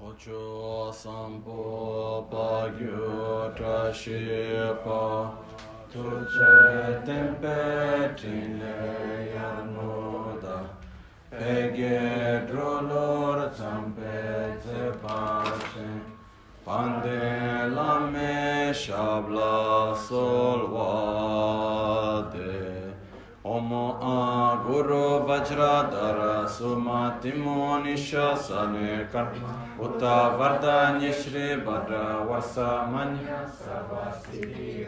Ocho sampo pagyo trashipa tuche tempe tine yanuda pege drolor zampe zepache pande lame shabla solvade Omo a guru vajradara sumatimo nishasane karma Uta vardanya shri badra vasa manya sarvasiddhi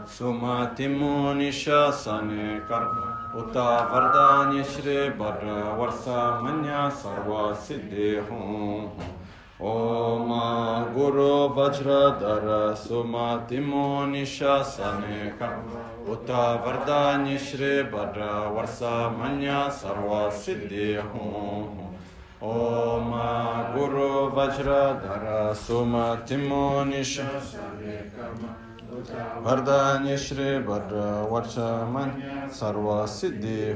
Sumatimo nishasane karma Uta vardanya shri badra vasa manya sarvasiddhi Om Guru Vajradhara Sumatimo Nishasane Karma Uta Vardanya Shri Bhadra Varsa Manya Sarva Siddhi Om Guru Vajradhara Sumatimo Nishasane Karma Uta Vardanya Shri Bhadra Varsa Manya Sarva Siddhi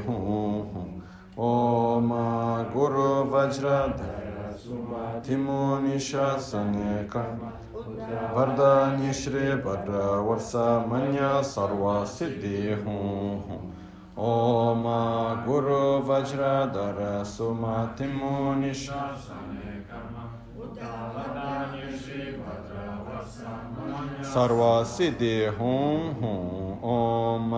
Om Guru Vajradhara Sumatimo Nishasane Karma Vardanya Shri Bhadra Varsa Manya Sarva Siddhi Om Guru Vajradhara Sumatimo Nishasane Karma Vardanya Shri Bhadra Varsa Manya Sarva Siddhi Om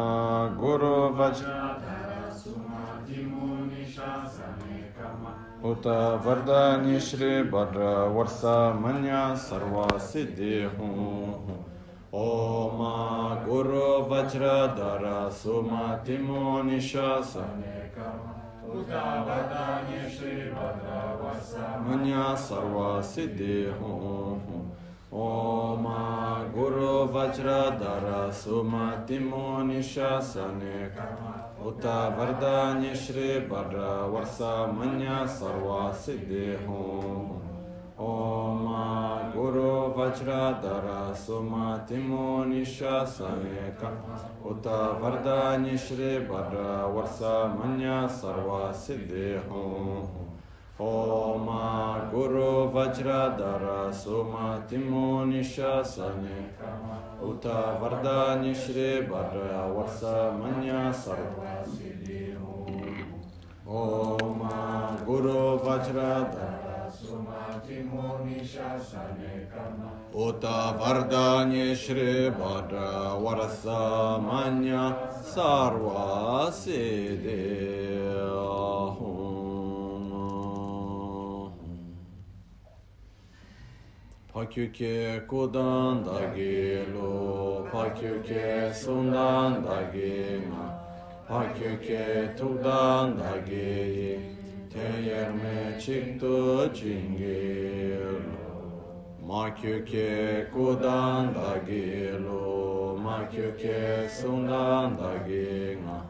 Guru Vajradhara Sumatimo Nishasane Karma Uta Vardanya Shri Bhadra Varsa Manya Sarva Siddhi Om Guru Vajradhara Sumatimo Nishasane Karma Uta Vardanya Shri Bhadra Varsa Manya Sarva Siddhi Om Guru Vajradhara Sumatimo Nishasane Karma Uta Vardanya Shri Bhadra Varsa Manya Sarva Siddhi Om Guru Vajradhara Sumatimo Nishasane Karma Uta Vardanya Shri Bhadra Varsa Manya Sarva Siddhi Om Guru Vajradhara Sumatimo Nishasane Karma Uta Vardanya Shri Bhadra Varsa Manya Sarva Siddhi Om Guru Vajradhara Sumatimo Nishasane Karma Uta Vardanya Shri Bhadra Varsa Manya Sarva Siddhi Pakyuke kudan dagi lo, pakyuke sundan dagi na, pakyuke tudan dagi, teyerme çıktı cingil. Makyuke kudan dagi lo, makyuke sundan dagi na,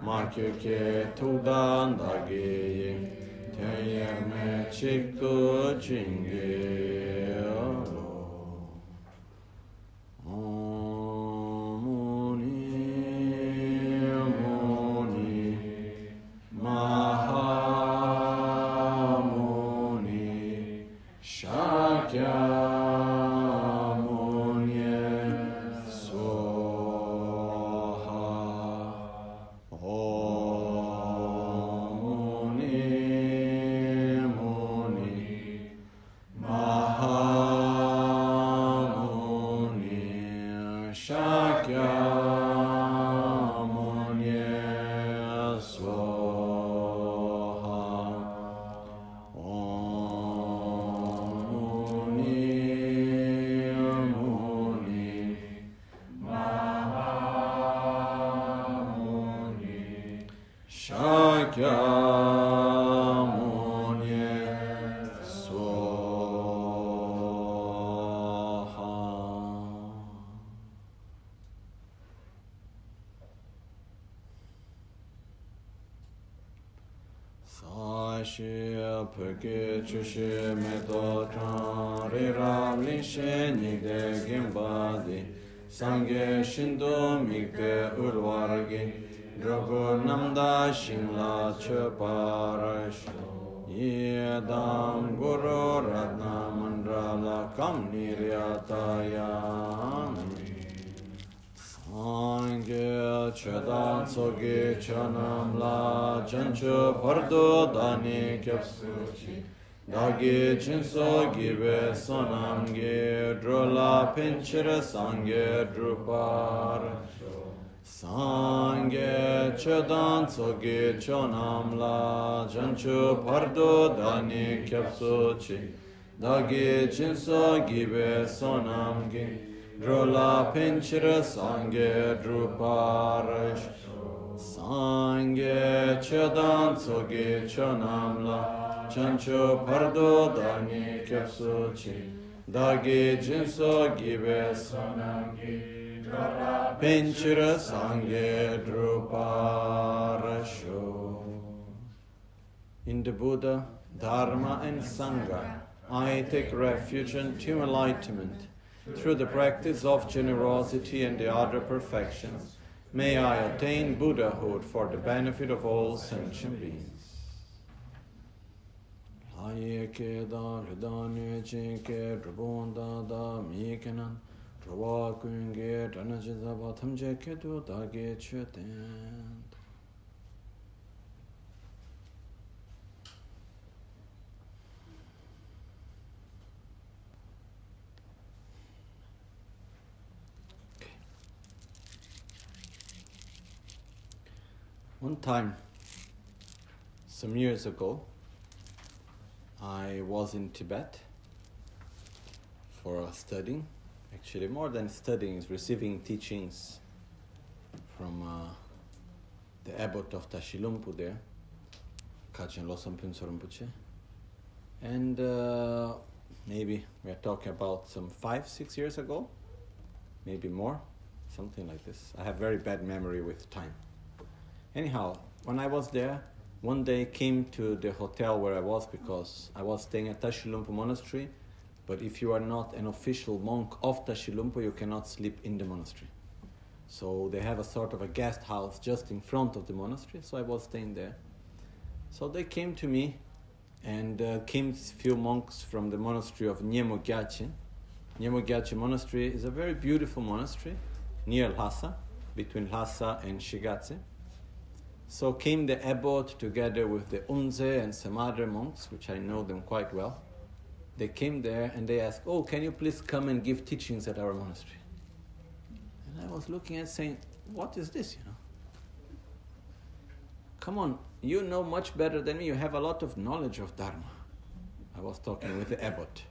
makyuke tudan dagi, teyerme çıktı cingil. Peke chushe meto chan re ram li she nigde gimbadi sangye shindo mikte urvargi Drogo namda shingla che parasho. Yedam guru ratna mandrala kam niryatayami. Sangye chedan soge chanam la chancho pardo dani kyapsuchi. Dagi chinso gibe sonamge drola pinchira sangye drupar. Sangye chedan soge chanam la chancho pardo dani kyapsuchi. Dagi chinso gibe sonamge drola pinchira sangye druparash. Sangye chedan soge chanamla chancho pardo dani kyapsuchi. Dagi jinso gibe sonamge drola pinchira sangye druparasho. In the Buddha, Dharma and Sangha, I take refuge unto enlightenment. Through the practice of generosity and the other perfections, may I attain Buddhahood for the benefit of all sentient beings. Ayeke da ridane cheke drabonda da mikenan drawa kunge dranajiza batam jeke do dage cheten. One time, some years ago, I was in Tibet for studying. Actually, more than studying, is receiving teachings from the abbot of Tashilumpu there, Kachin Losam Pinso Rinpoche. And maybe we're talking about some 5-6 years ago, maybe more, something like this. I have very bad memory with time. Anyhow, when I was there, one day came to the hotel where I was because I was staying at Tashilumpu Monastery, but if you are not an official monk of Tashilumpu, you cannot sleep in the monastery. So they have a sort of a guest house just in front of the monastery, so I was staying there. So they came to me, and came a few monks from the monastery of Nyemo Gyatso. Nyemo Gyatso Monastery is a very beautiful monastery near Lhasa, between Lhasa and Shigatse. So came the abbot together with the Unze and some other monks, which I know them quite well. They came there and they asked, "Oh, can you please come and give teachings at our monastery?" And I was looking at saying, "What is this, Come on, you know much better than me. You have a lot of knowledge of Dharma." I was talking with the abbot.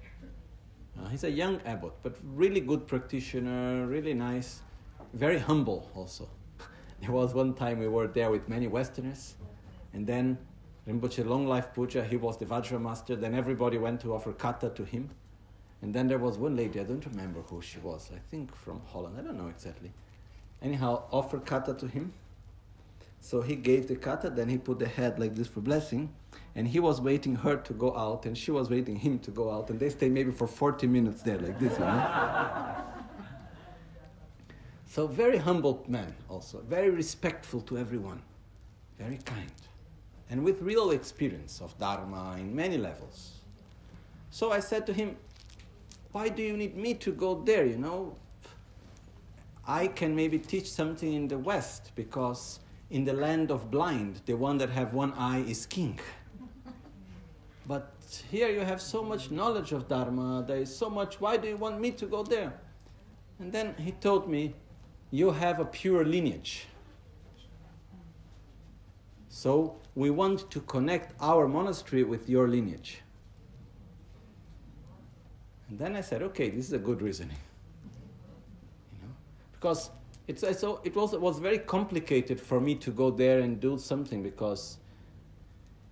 He's a young abbot, but really good practitioner, really nice, very humble also. There was one time we were there with many Westerners, and then Rinpoche Long Life Puja, he was the Vajra master, then everybody went to offer kata to him. And then there was one lady, I don't remember who she was, I think from Holland, I don't know exactly. Anyhow, offered kata to him. So he gave the kata, then he put the head like this for blessing, and he was waiting her to go out, and she was waiting him to go out, and they stayed maybe for 40 minutes there like this, So very humble man also, very respectful to everyone, very kind, and with real experience of Dharma in many levels. So I said to him, "Why do you need me to go there, I can maybe teach something in the West, because in the land of blind, the one that have one eye is king. But here you have so much knowledge of Dharma, there is so much, why do you want me to go there?" And then he told me, "You have a pure lineage. So we want to connect our monastery with your lineage." And then I said, okay, this is a good reasoning. Because it was very complicated for me to go there and do something, because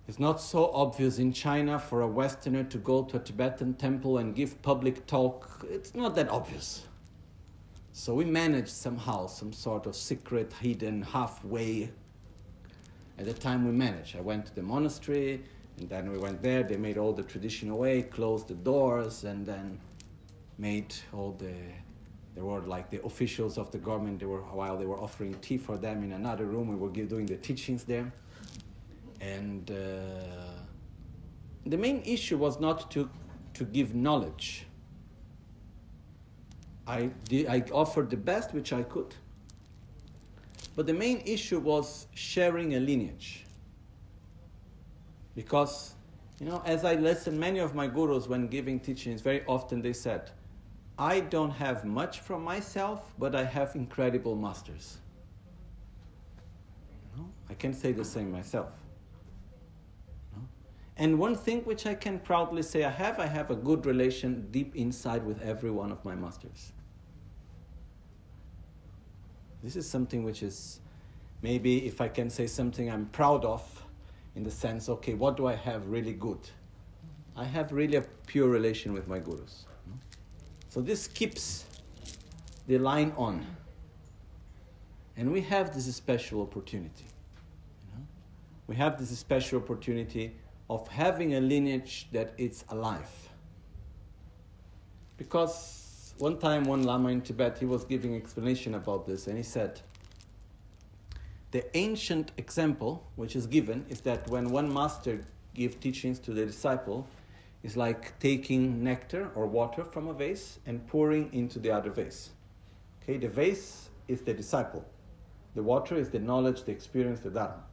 it's not so obvious in China for a Westerner to go to a Tibetan temple and give public talk. It's not that obvious. So we managed somehow, some sort of secret, hidden, halfway. At the time we managed. I went to the monastery, and then we went there. They made all the traditional way, closed the doors, and then made all the There were like the officials of the government, while they were offering tea for them in another room, we were doing the teachings there. And the main issue was not to give knowledge. I offered the best which I could. But the main issue was sharing a lineage. Because, as I listened, many of my gurus when giving teachings, very often they said, I don't have much from myself, but I have incredible masters. I can say the same myself. And one thing which I can proudly say I have a good relation deep inside with every one of my masters. This is something which is, maybe if I can say something I'm proud of, in the sense, okay, what do I have really good? I have really a pure relation with my gurus. So this keeps the line on. And we have this special opportunity. We have this special opportunity of having a lineage that is alive. Because one time one Lama in Tibet, he was giving explanation about this, and he said, the ancient example which is given is that when one master gives teachings to the disciple, it's like taking nectar or water from a vase and pouring into the other vase. Okay, the vase is the disciple. The water is the knowledge, the experience, the dharma.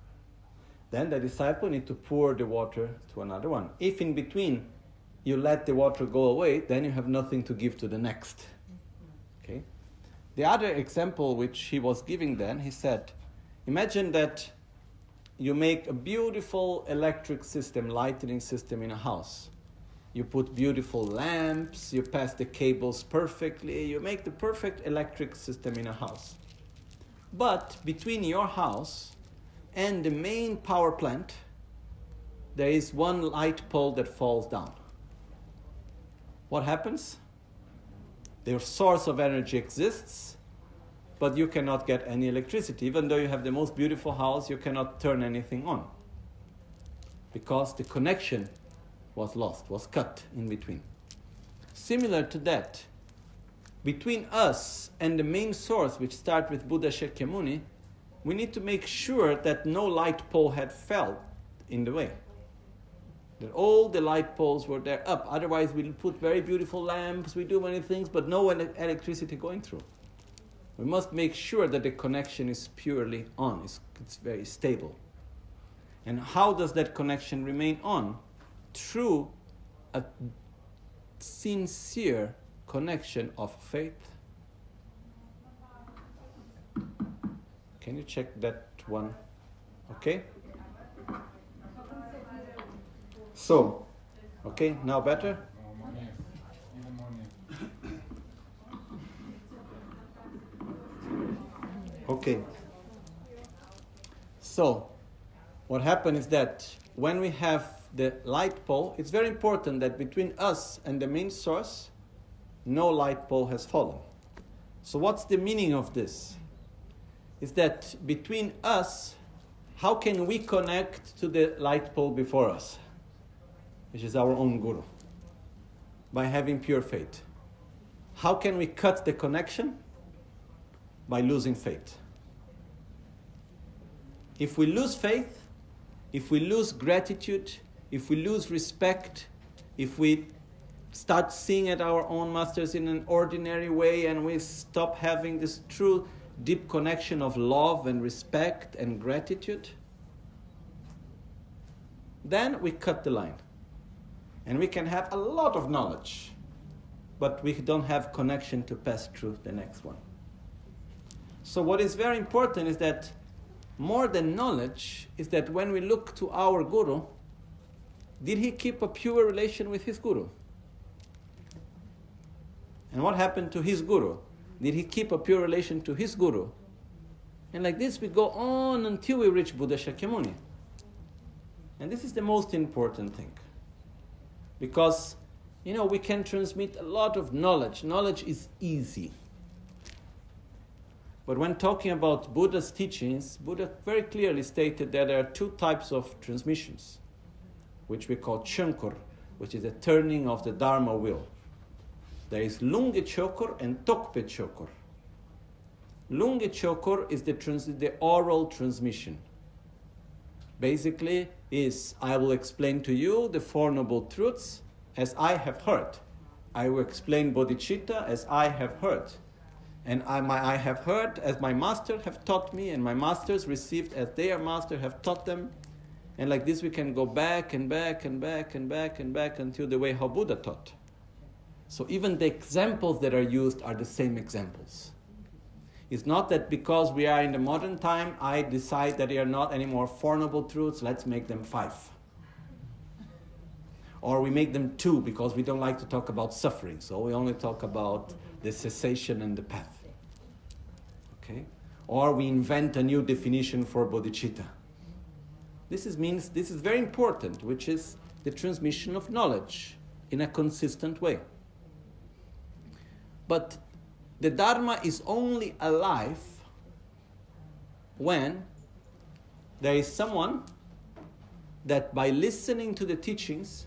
Then the disciple needs to pour the water to another one. If in between you let the water go away, then you have nothing to give to the next. Okay. The other example which he was giving then, he said, imagine that you make a beautiful electric system, lighting system in a house. You put beautiful lamps, you pass the cables perfectly, you make the perfect electric system in a house. But between your house and the main power plant, there is one light pole that falls down. What happens? The source of energy exists, but you cannot get any electricity. Even though you have the most beautiful house, you cannot turn anything on. Because the connection was lost, was cut in between. Similar to that, between us and the main source, which starts with Buddha Shakyamuni, we need to make sure that no light pole had fell in the way. That all the light poles were there up. Otherwise, we'll put very beautiful lamps, we do many things, but no electricity going through. We must make sure that the connection is purely on, it's very stable. And how does that connection remain on? Through a sincere connection of faith. Can you check that one? Okay? So, okay, now better? Okay. So, what happened is that when we have the light pole, it's very important that between us and the main source, no light pole has fallen. So what's the meaning of this? Is that between us, how can we connect to the light pole before us, which is our own guru? By having pure faith. How can we cut the connection? By losing faith. If we lose faith, if we lose gratitude, if we lose respect, if we start seeing at our own masters in an ordinary way and we stop having this true deep connection of love and respect and gratitude, then we cut the line. And we can have a lot of knowledge, but we don't have connection to pass through the next one. So what is very important is that more than knowledge is that when we look to our guru, did he keep a pure relation with his guru? And what happened to his guru? Did he keep a pure relation to his guru? And like this we go on until we reach Buddha Shakyamuni. And this is the most important thing. Because, we can transmit a lot of knowledge. Knowledge is easy. But when talking about Buddha's teachings, Buddha very clearly stated that there are two types of transmissions, which we call chankur, which is a turning of the Dharma wheel. There is Lungge Chokor and Tokpe Chokor. Lungge Chokor is the oral transmission. Basically is, I will explain to you the Four Noble Truths as I have heard. I will explain bodhicitta as I have heard. And I have heard as my master have taught me, and my masters received as their master have taught them. And like this we can go back and back and back and back and back until the way how Buddha taught. So even the examples that are used are the same examples. It's not that because we are in the modern time, I decide that they are not anymore Four Noble Truths, let's make them 5. Or we make them 2 because we don't like to talk about suffering, so we only talk about the cessation and the path. Okay? Or we invent a new definition for bodhicitta. This is very important, which is the transmission of knowledge in a consistent way. But the Dharma is only alive when there is someone that by listening to the teachings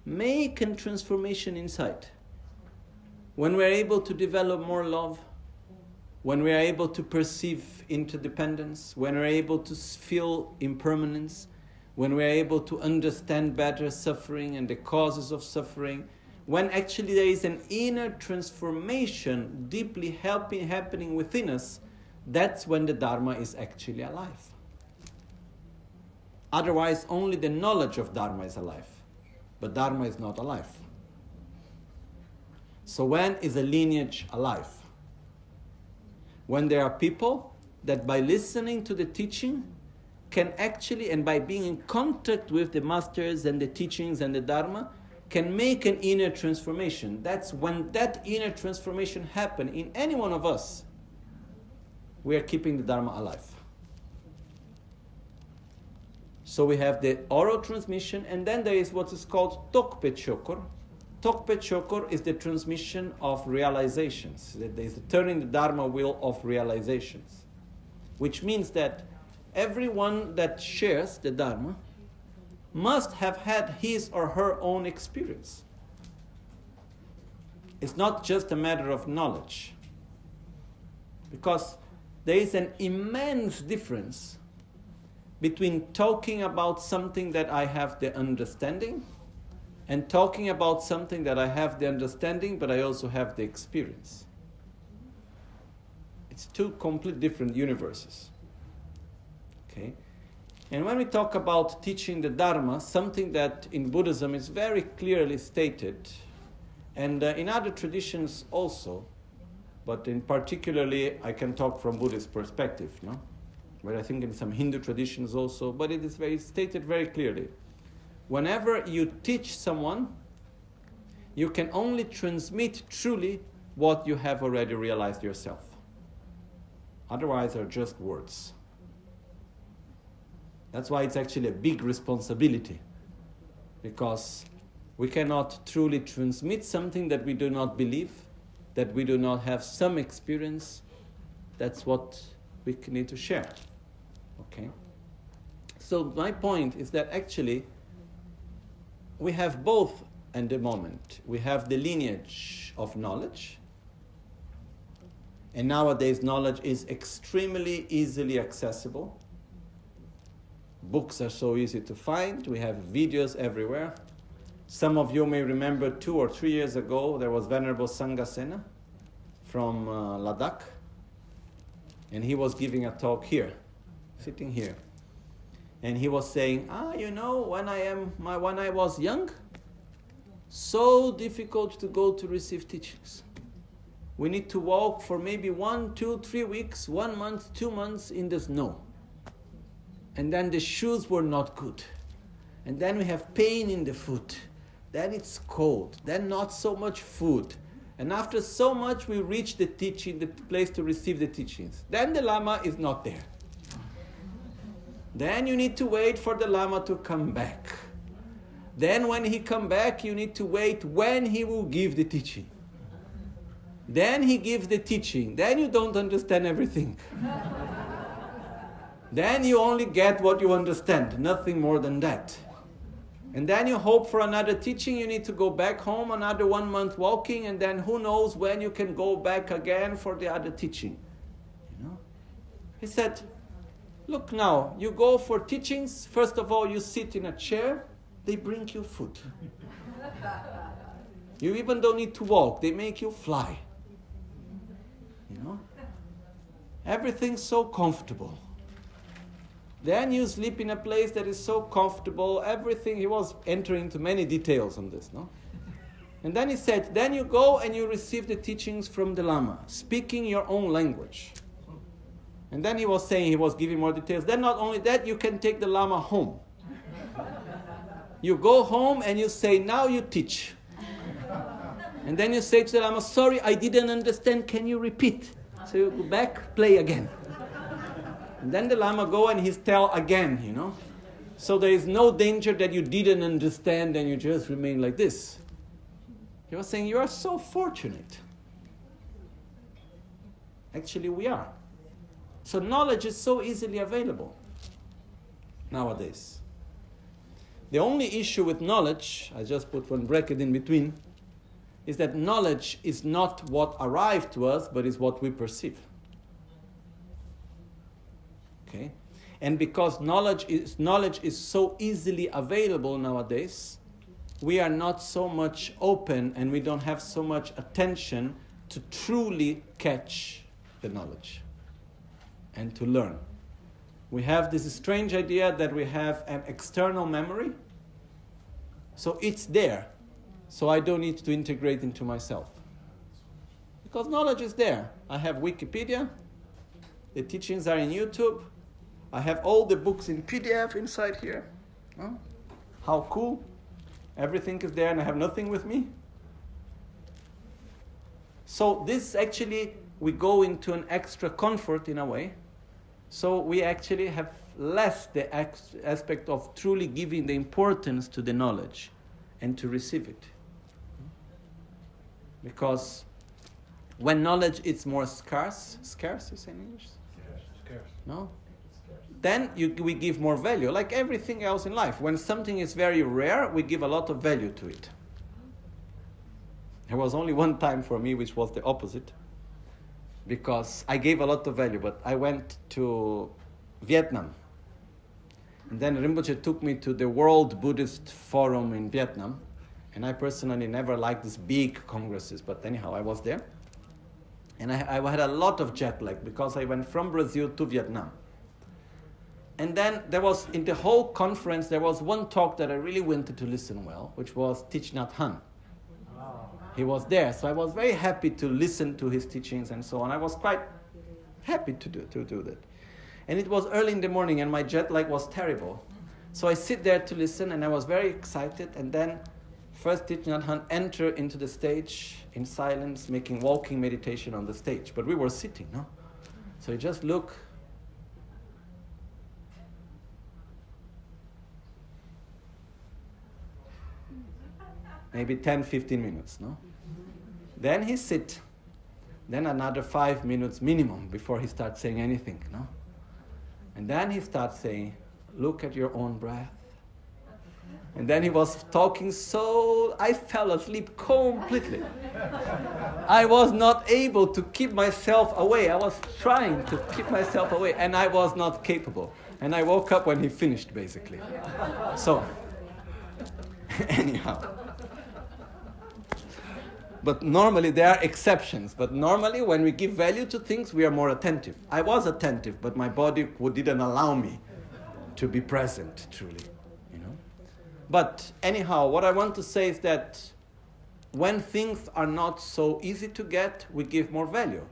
make a transformation inside. When we're able to develop more love, when we're able to perceive interdependence, when we're able to feel impermanence, when we're able to understand better suffering and the causes of suffering, when actually there is an inner transformation deeply happening within us, that's when the Dharma is actually alive. Otherwise, only the knowledge of Dharma is alive, but Dharma is not alive. So when is a lineage alive? When there are people that by listening to the teaching can actually, and by being in contact with the masters and the teachings and the Dharma, can make an inner transformation. That's when that inner transformation happens in any one of us, we are keeping the Dharma alive. So we have the oral transmission, and then there is what is called Tokpe Chokor. Tokpe Chokor is the transmission of realizations. There is the turning the Dharma wheel of realizations. Which means that everyone that shares the Dharma must have had his or her own experience. It's not just a matter of knowledge. Because there is an immense difference between talking about something that I have the understanding and talking about something that I have the understanding but I also have the experience. It's two completely different universes. Okay? And when we talk about teaching the Dharma, something that in Buddhism is very clearly stated, and in other traditions also, but in particularly I can talk from Buddhist perspective, no? But I think in some Hindu traditions also, but it is stated very clearly. Whenever you teach someone, you can only transmit truly what you have already realized yourself. Otherwise, they're just words. That's why it's actually a big responsibility, because we cannot truly transmit something that we do not believe, that we do not have some experience. That's what we need to share. Okay? So my point is that actually we have both at the moment. We have the lineage of knowledge, and nowadays knowledge is extremely easily accessible. Books are so easy to find. We have videos everywhere. Some of you may remember 2 or 3 years ago, there was Venerable Sanghasena from Ladakh, and he was giving a talk here, sitting here. And he was saying, when I was young, so difficult to go to receive teachings. We need to walk for maybe 1, 2, 3 weeks, 1 month, 2 months in the snow. And then the shoes were not good. And then we have pain in the foot. Then it's cold. Then not so much food. And after so much, we reach the place to receive the teachings. Then the Lama is not there. Then you need to wait for the Lama to come back. Then when he come back, you need to wait when he will give the teaching. Then he gives the teaching. Then you don't understand everything. Then you only get what you understand, nothing more than that. And then you hope for another teaching, you need to go back home, another 1 month walking, and then who knows when you can go back again for the other teaching. You know? He said, look now, you go for teachings, first of all you sit in a chair, they bring you food. You even don't need to walk, they make you fly. You know? Everything's so comfortable. Then you sleep in a place that is so comfortable, everything. He was entering into many details on this, no? And then he said, then you go and you receive the teachings from the Lama, speaking your own language. And then he was saying, he was giving more details. Then not only that, you can take the Lama home. You go home and you say, now you teach. And then you say to the Lama, sorry, I didn't understand, can you repeat? So you go back, play again. And then the Lama go and he's tell again, you know. So there is no danger that you didn't understand and you just remain like this. He was saying, you are so fortunate. Actually, we are. So knowledge is so easily available nowadays. The only issue with knowledge, I just put one bracket in between, is that knowledge is not what arrived to us, but is what we perceive. Okay? And because knowledge is so easily available nowadays, we are not so much open and we don't have so much attention to truly catch the knowledge and to learn. We have this strange idea that we have an external memory, so it's there, so I don't need to integrate into myself. Because knowledge is there. I have Wikipedia, the teachings are in YouTube, I have all the books in PDF inside here. Oh, how cool. Everything is there and I have nothing with me. So this actually, we go into an extra comfort in a way. So we actually have less the aspect of truly giving the importance to the knowledge and to receive it. Because when knowledge is more scarce you say in English? Scarce. No? Then we give more value, like everything else in life. When something is very rare, we give a lot of value to it. There was only one time for me which was the opposite, because I gave a lot of value, but I went to Vietnam. And then Rinpoche took me to the World Buddhist Forum in Vietnam, and I personally never liked these big congresses, but anyhow, I was there. And I had a lot of jet lag, because I went from Brazil to Vietnam. And then there was, in the whole conference, there was one talk that I really wanted to listen well, which was Thich Nhat Hanh. He was there, so I was very happy to listen to his teachings and so on. I was quite happy to do that. And it was early in the morning and my jet lag was terrible. So I sit there to listen and I was very excited. And then first Thich Nhat Hanh entered into the stage in silence, making walking meditation on the stage. But we were sitting, no? So you just look. Maybe 10, 15 minutes, no? Then he sit. Then another 5 minutes minimum before he starts saying anything, no? And then he starts saying, look at your own breath. And then he was talking so, I fell asleep completely. I was not able to keep myself away. I was trying to keep myself away and I was not capable. And I woke up when he finished, basically. So, anyhow. But normally there are exceptions. But normally when we give value to things, we are more attentive. I was attentive, but my body didn't allow me to be present truly. You know. But anyhow, what I want to say is that when things are not so easy to get, we give more value.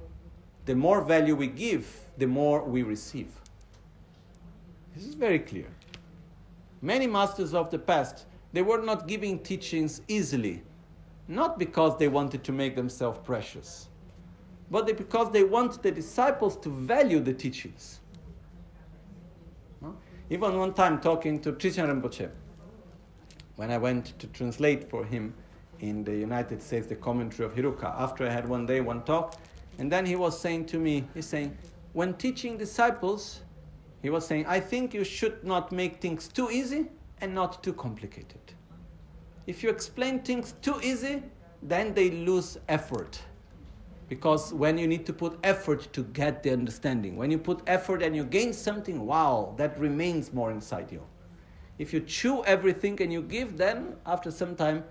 The more value we give, the more we receive. This is very clear. Many masters of the past, they were not giving teachings easily. Not because they wanted to make themselves precious, but because they want the disciples to value the teachings. No? Even one time talking to Trishan Rinpoche, when I went to translate for him in the United States the commentary of Hiruka, after I had one day one talk, and then he was saying to me, he's saying, when teaching disciples, he was saying, I think you should not make things too easy and not too complicated. If you explain things too easy, then they lose effort. Because when you need to put effort to get the understanding, when you put effort and you gain something, wow, that remains more inside you. If you chew everything and you give, then after some time,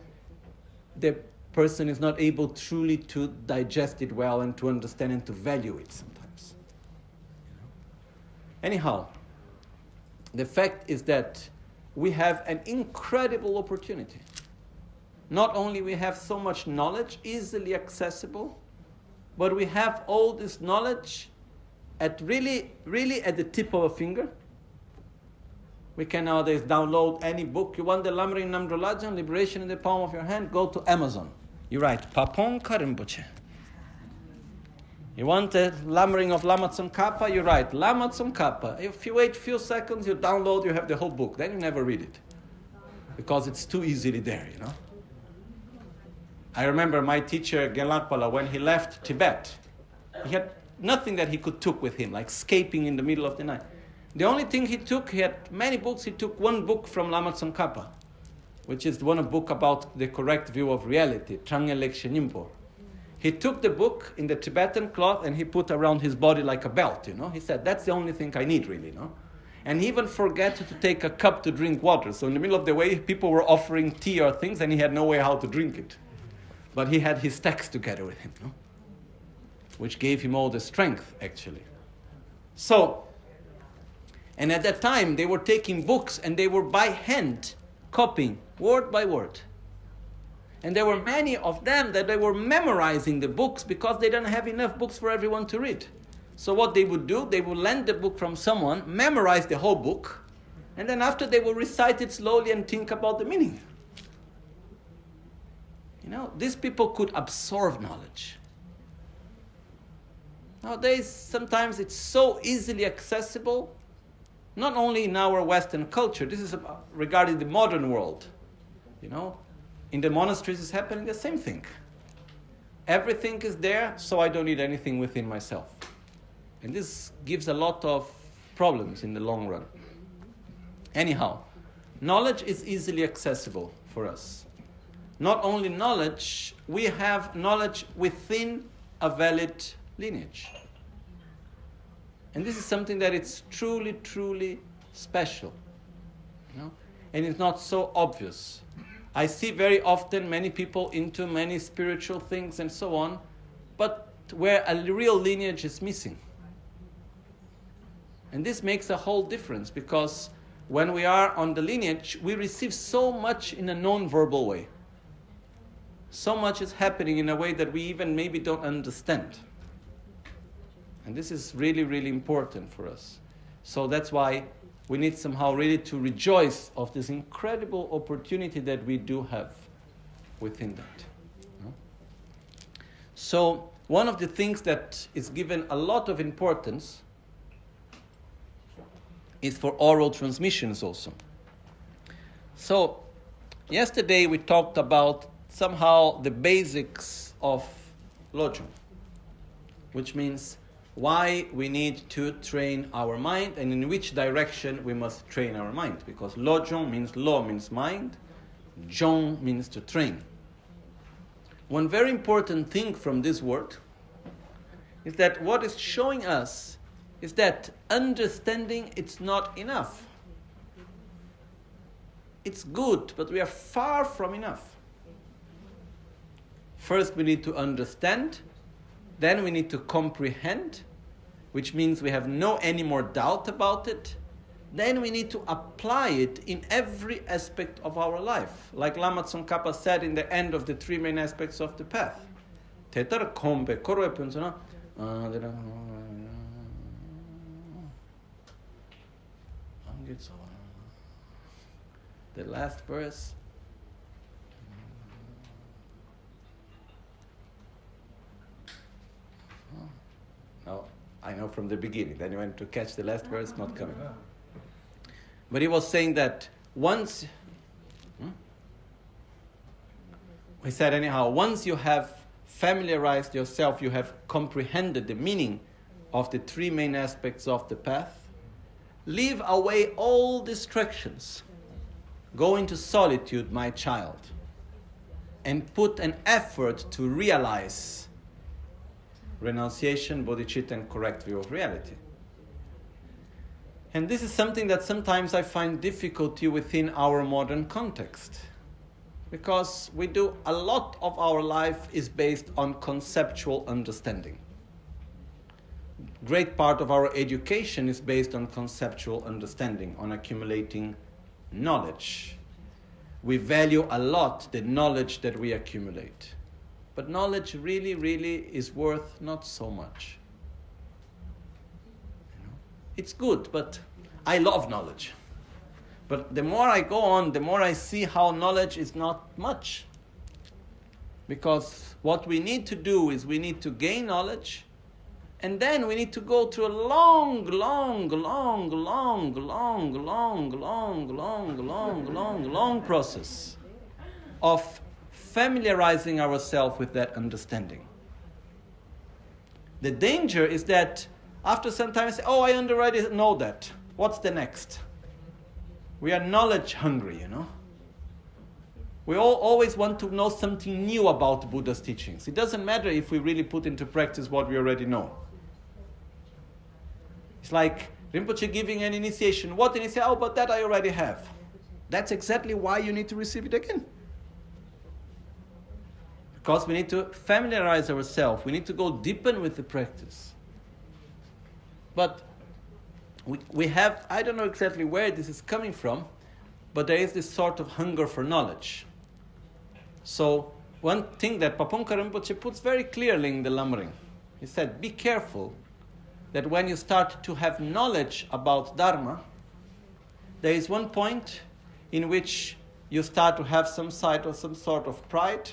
the person is not able truly to digest it well and to understand and to value it sometimes. Anyhow, the fact is that we have an incredible opportunity. Not only we have so much knowledge, easily accessible, but we have all this knowledge at really at the tip of a finger. We can nowadays download any book. You want the Lamrim Namdrolajan, Liberation in the Palm of Your Hand, go to Amazon. You write Papon Rinpoche. You want the Lamrim of Lama Tsongkhapa, you write Lama Tsongkhapa. If you wait a few seconds, you download, you have the whole book. Then you never read it. Because it's too easily there, you know. I remember my teacher, Gelakpala, when he left Tibet, he had nothing that he could take with him, like escaping in the middle of the night. The only thing he took, he had many books, he took one book from Lama Tsongkhapa, which is one book about the correct view of reality, Trangelek Shenimpo. He took the book in the Tibetan cloth and he put around his body like a belt, you know. He said, that's the only thing I need, really, you know. And he even forgot to take a cup to drink water. So in the middle of the way, people were offering tea or things and he had no way how to drink it. But he had his text together with him, no? Which gave him all the strength, actually. So, and at that time, they were taking books and they were by hand copying, word by word. And there were many of them that they were memorizing the books because they didn't have enough books for everyone to read. So what they would do, they would lend the book from someone, memorize the whole book, and then after they would recite it slowly and think about the meaning. You know, these people could absorb knowledge. Nowadays, sometimes it's so easily accessible, not only in our Western culture, this is regarding the modern world. You know, in the monasteries is happening the same thing. Everything is there, so I don't need anything within myself. And this gives a lot of problems in the long run. Anyhow, knowledge is easily accessible for us. Not only knowledge, we have knowledge within a valid lineage. And this is something that it's truly, truly special. You know? And it's not so obvious. I see very often many people into many spiritual things and so on, but where a real lineage is missing. And this makes a whole difference because when we are on the lineage, we receive so much in a non-verbal way. So much is happening in a way that we even maybe don't understand. And this is really, really important for us. So that's why we need somehow really to rejoice of this incredible opportunity that we do have within that. No? So one of the things that is given a lot of importance is for oral transmissions also. So yesterday we talked about somehow the basics of Lojong, which means why we need to train our mind and in which direction we must train our mind. Because Lojong means Lo means mind, Jong means to train. One very important thing from this word is that what it's showing us is that understanding it's not enough. It's good, but we are far from enough. First we need to understand, then we need to comprehend, which means we have no any more doubt about it. Then we need to apply it in every aspect of our life. Like Lama Tsongkhapa said in the end of the three main aspects of the path. The last verse. Now, I know from the beginning. Then you went to catch the last verse, not coming. But he was saying that once, he said anyhow, once you have familiarized yourself, you have comprehended the meaning of the three main aspects of the path, leave away all distractions. go into solitude, my child, and put an effort to realize renunciation, bodhicitta, and correct view of reality. And this is something that sometimes I find difficulty within our modern context, because we do a lot of our life is based on conceptual understanding. Great part of our education is based on conceptual understanding, on accumulating knowledge. We value a lot the knowledge that we accumulate. But knowledge really, really is worth not so much. It's good, but I love knowledge. But the more I go on, the more I see how knowledge is not much. Because what we need to do is we need to gain knowledge, and then we need to go through a long process of familiarizing ourselves with that understanding. The danger is that after some time, I say, I already know that. What's the next? We are knowledge hungry, We all always want to know something new about Buddha's teachings. It doesn't matter if we really put into practice what we already know. It's like Rinpoche giving an initiation. What initiation? But that I already have. That's exactly why you need to receive it again. Because we need to familiarize ourselves. We need to go deepen with the practice. But we have, I don't know exactly where this is coming from, but there is this sort of hunger for knowledge. So one thing that Paponka Rinpoche puts very clearly in the Lamrim, he said, be careful that when you start to have knowledge about Dharma, there is one point in which you start to have some sort of pride,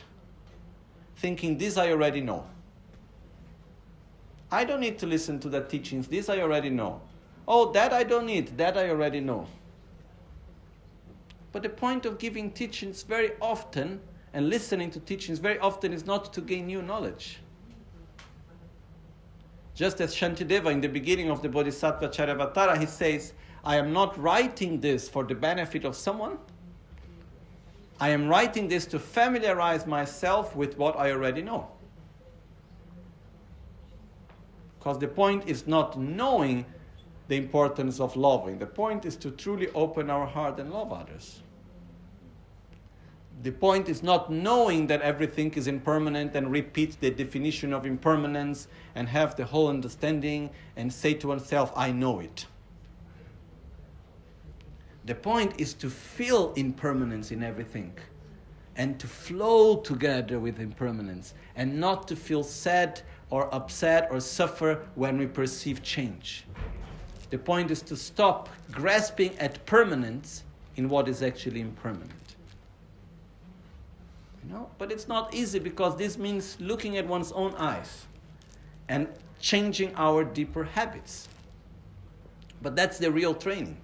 thinking, this I already know. I don't need to listen to the teachings, this I already know. That I don't need, that I already know. But the point of giving teachings very often, and listening to teachings very often, is not to gain new knowledge. Just as Shantideva in the beginning of the Bodhisattva Charyavatara, he says, I am not writing this for the benefit of someone. I am writing this to familiarize myself with what I already know. Because the point is not knowing the importance of loving. The point is to truly open our heart and love others. The point is not knowing that everything is impermanent and repeat the definition of impermanence and have the whole understanding and say to oneself, I know it. The point is to feel impermanence in everything and to flow together with impermanence and not to feel sad or upset or suffer when we perceive change. The point is to stop grasping at permanence in what is actually impermanent. But it's not easy, because this means looking at one's own eyes and changing our deeper habits. But that's the real training.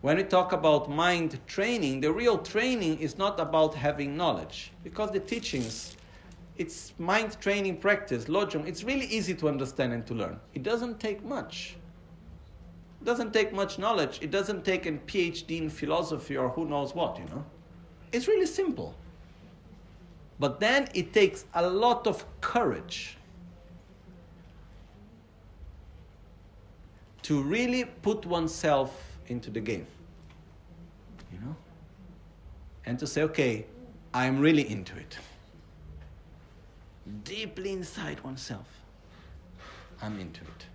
When we talk about mind training, the real training is not about having knowledge, because the teachings, it's mind training practice, Lojong, it's really easy to understand and to learn. It doesn't take much. It doesn't take much knowledge. It doesn't take a PhD in philosophy or who knows what, It's really simple. But then it takes a lot of courage to really put oneself into the game, and to say, okay, I'm really into it. Deeply inside oneself, I'm into it.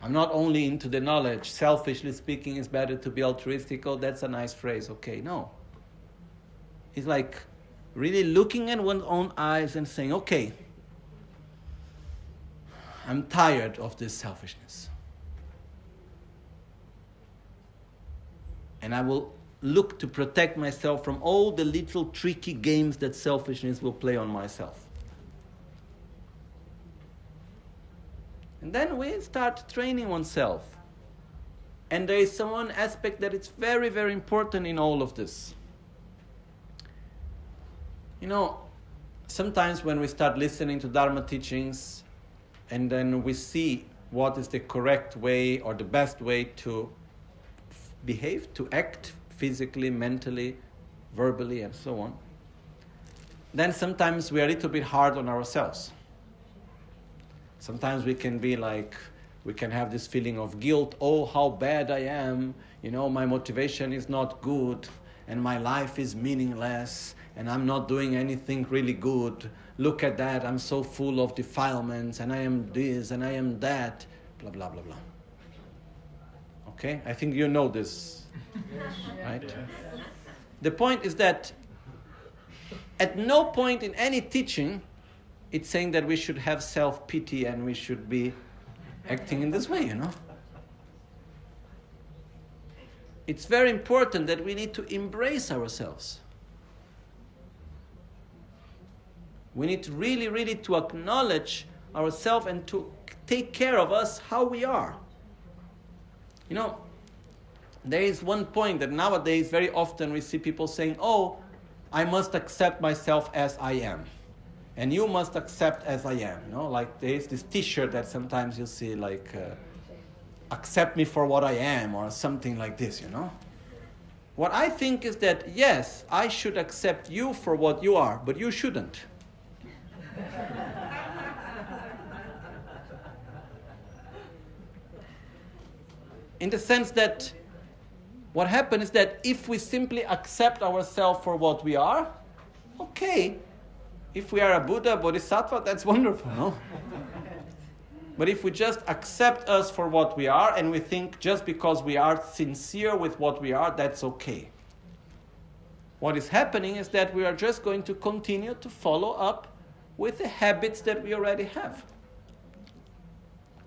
I'm not only into the knowledge, selfishly speaking, it's better to be altruistic. That's a nice phrase. Okay, no. It's like really looking at one's own eyes and saying, okay, I'm tired of this selfishness. And I will look to protect myself from all the little tricky games that selfishness will play on myself. And then we start training oneself. And there is one aspect that is very, very important in all of this. Sometimes when we start listening to Dharma teachings and then we see what is the correct way or the best way to behave, to act physically, mentally, verbally, and so on, then sometimes we are a little bit hard on ourselves. Sometimes we can be like, we can have this feeling of guilt. Oh, how bad I am. My motivation is not good, and my life is meaningless, and I'm not doing anything really good. Look at that, I'm so full of defilements, and I am this, and I am that, blah, blah, blah, blah. Okay? I think you know this, right? The point is that at no point in any teaching it's saying that we should have self-pity and we should be acting in this way, It's very important that we need to embrace ourselves. We need to really, really to acknowledge ourselves and to take care of us how we are. There is one point that nowadays very often we see people saying, oh, I must accept myself as I am. And you must accept as I am. Like there is this t-shirt that sometimes you see like, accept me for what I am, or something like this, What I think is that, yes, I should accept you for what you are, but you shouldn't. In the sense that what happens is that if we simply accept ourselves for what we are, okay. If we are a Buddha, Bodhisattva, that's wonderful, no? But if we just accept us for what we are, and we think just because we are sincere with what we are, that's okay. What is happening is that we are just going to continue to follow up with the habits that we already have.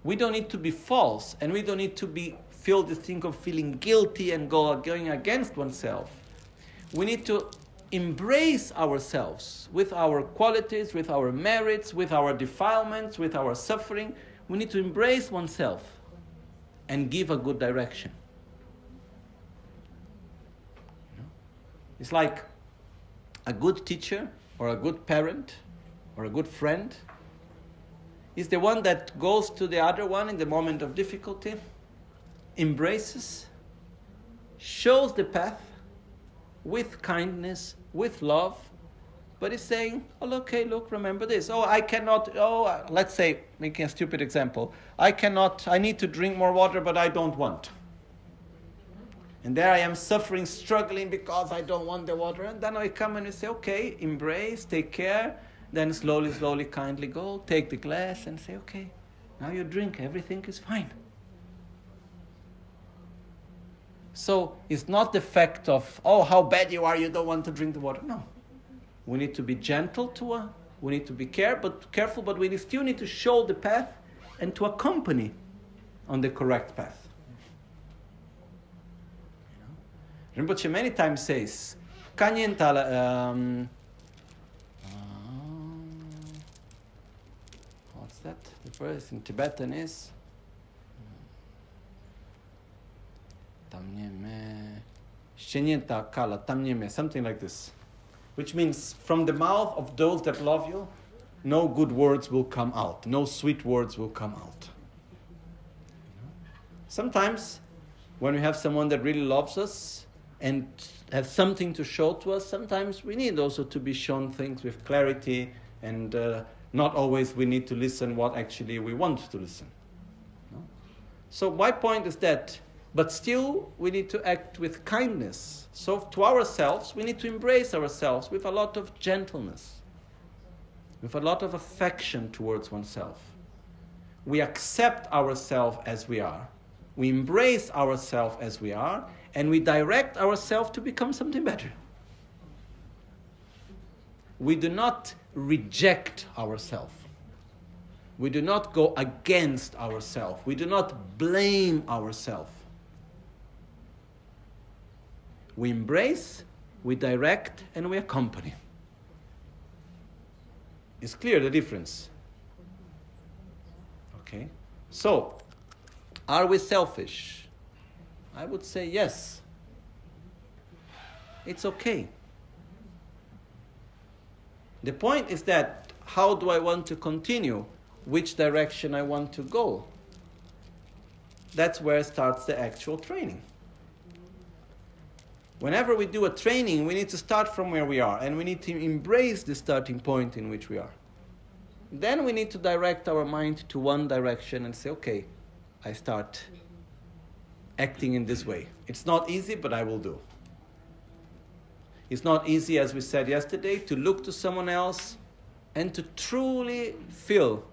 We don't need to be false, and we don't need to feel this thing of feeling guilty and going against oneself. We need to embrace ourselves with our qualities, with our merits, with our defilements, with our suffering. We need to embrace oneself and give a good direction. It's like a good teacher or a good parent or a good friend is the one that goes to the other one in the moment of difficulty, embraces, shows the path with kindness, with love, but is saying, oh, okay, look, remember this. Let's say, making a stupid example, I need to drink more water, but I don't want. And there I am suffering, struggling because I don't want the water. And then I come and I say, okay, embrace, take care. Then slowly, slowly, kindly go, take the glass and say, okay, now you drink, everything is fine. So it's not the fact of, oh, how bad you are, you don't want to drink the water. No. We need to be gentle we need to be careful, but we still need to show the path and to accompany on the correct path. Rinpoche many times says, what's that? The verse in Tibetan is something like this, which means from the mouth of those that love you, no good words will come out, no sweet words will come out. Sometimes when we have someone that really loves us and has something to show to us, sometimes we need also to be shown things with clarity, and not always we need to listen what actually we want to listen. So my point is that, but still we need to act with kindness. So to ourselves, we need to embrace ourselves with a lot of gentleness, with a lot of affection towards oneself. We accept ourselves as we are. We embrace ourselves as we are, and we direct ourselves to become something better. We do not reject ourselves. We do not go against ourselves. We do not blame ourselves. We embrace, we direct, and we accompany. It's clear the difference. Okay? So, are we selfish? I would say yes. It's okay. The point is that, how do I want to continue? Which direction I want to go? That's where starts the actual training. Whenever we do a training, we need to start from where we are, and we need to embrace the starting point in which we are. Then we need to direct our mind to one direction and say, okay, I start acting in this way. It's not easy, but I will do. It's not easy, as we said yesterday, to look to someone else and to truly feel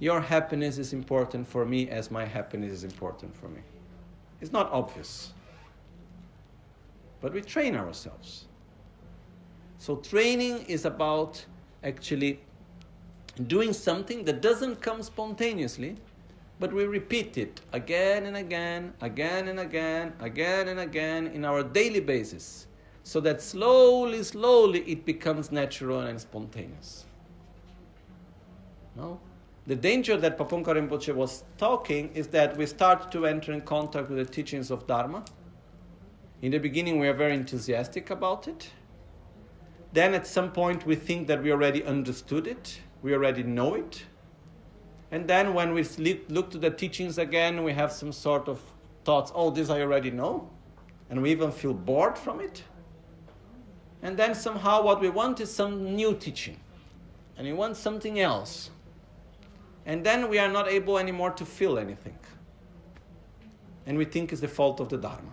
your happiness is important for me as my happiness is important for me. It's not obvious. But we train ourselves. So training is about actually doing something that doesn't come spontaneously, but we repeat it again and again, again and again, again and again in our daily basis, so that slowly it becomes natural and spontaneous. No? The danger that Papunka Rinpoche was talking is that we start to enter in contact with the teachings of Dharma. In the beginning, we are very enthusiastic about it. Then at some point, we think that we already understood it, we already know it. And then when we look to the teachings again, we have some sort of thoughts, oh, this I already know. And we even feel bored from it. And then somehow what we want is some new teaching. And we want something else. And then we are not able anymore to feel anything. And we think it's the fault of the Dharma.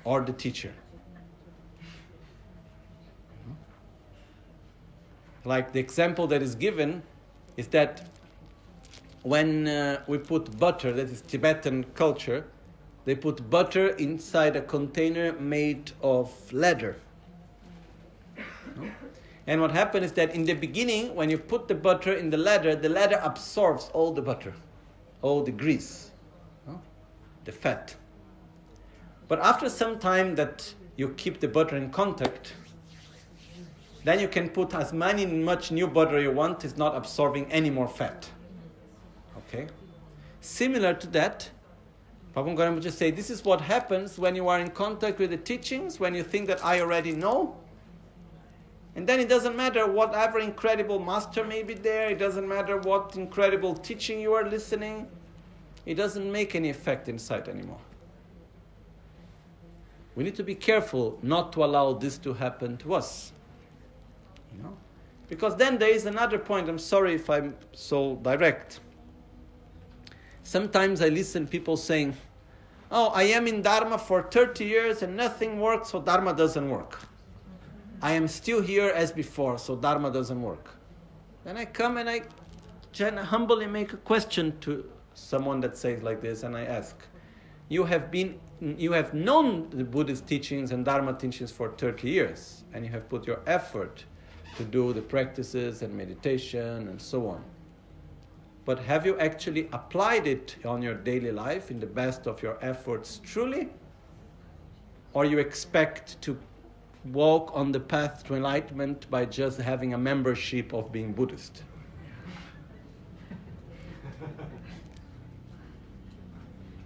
Or the teacher. Like the example that is given is that when we put butter, that is Tibetan culture, they put butter inside a container made of leather. And what happened is that in the beginning, when you put the butter in the leather absorbs all the butter, all the grease, the fat. But after some time that you keep the butter in contact, then you can put as much new butter you want, it's not absorbing any more fat. Okay? Similar to that, Papunka Rinpoche say, this is what happens when you are in contact with the teachings, when you think that I already know. And then it doesn't matter whatever incredible master may be there, it doesn't matter what incredible teaching you are listening, it doesn't make any effect inside anymore. We need to be careful not to allow this to happen to us. You know? Because then there is another point, I'm sorry if I'm so direct. Sometimes I listen people saying, oh, I am in Dharma for 30 years and nothing works, so Dharma doesn't work. I am still here as before, so Dharma doesn't work. Then I come and I humbly make a question to someone that says like this, and I ask, you have known the Buddhist teachings and Dharma teachings for 30 years, and you have put your effort to do the practices and meditation and so on. But have you actually applied it on your daily life in the best of your efforts truly? Or you expect to walk on the path to enlightenment by just having a membership of being Buddhist?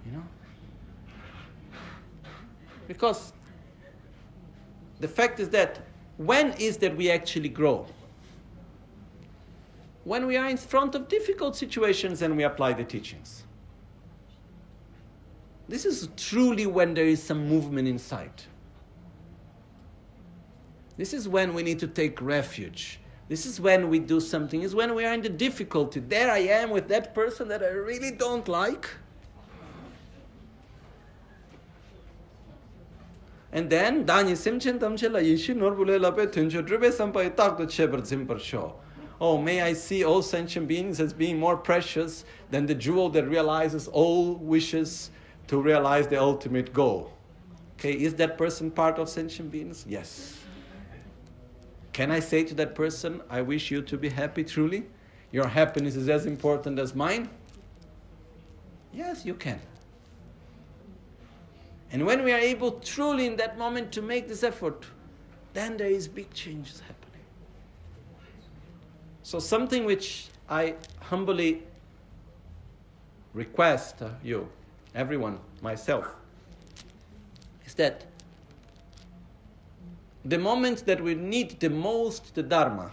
You know? Because the fact is that when is that we actually grow? When we are in front of difficult situations and we apply the teachings. This is truly when there is some movement inside. This is when we need to take refuge. This is when we do something. It's when we are in the difficulty. There I am with that person that I really don't like. And then, oh, may I see all sentient beings as being more precious than the jewel that realizes all wishes to realize the ultimate goal. Okay, is that person part of sentient beings? Yes. Can I say to that person, I wish you to be happy truly? Your happiness is as important as mine? Yes, you can. And when we are able truly in that moment to make this effort, then there is big changes happening. So something which I humbly request you, everyone, myself, is that the moment that we need the most the Dharma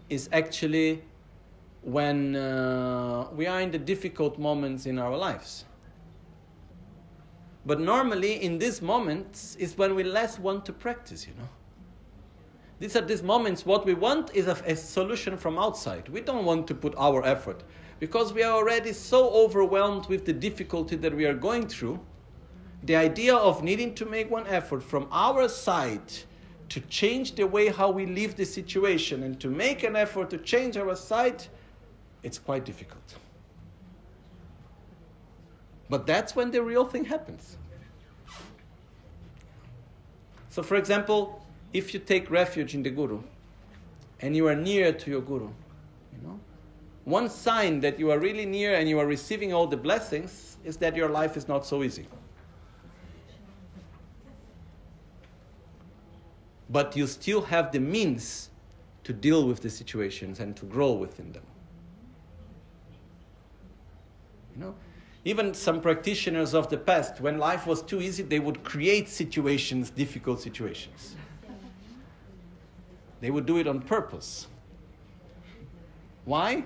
is actually when we are in the difficult moments in our lives. But normally in these moments is when we less want to practice, These are these moments, what we want is a solution from outside. We don't want to put our effort, because we are already so overwhelmed with the difficulty that we are going through. The idea of needing to make one effort from our side to change the way how we live the situation and to make an effort to change our side, it's quite difficult. But that's when the real thing happens. So for example, if you take refuge in the Guru and you are near to your Guru, one sign that you are really near and you are receiving all the blessings is that your life is not so easy. But you still have the means to deal with the situations and to grow within them. Even some practitioners of the past, when life was too easy, they would create situations, difficult situations. They would do it on purpose. Why?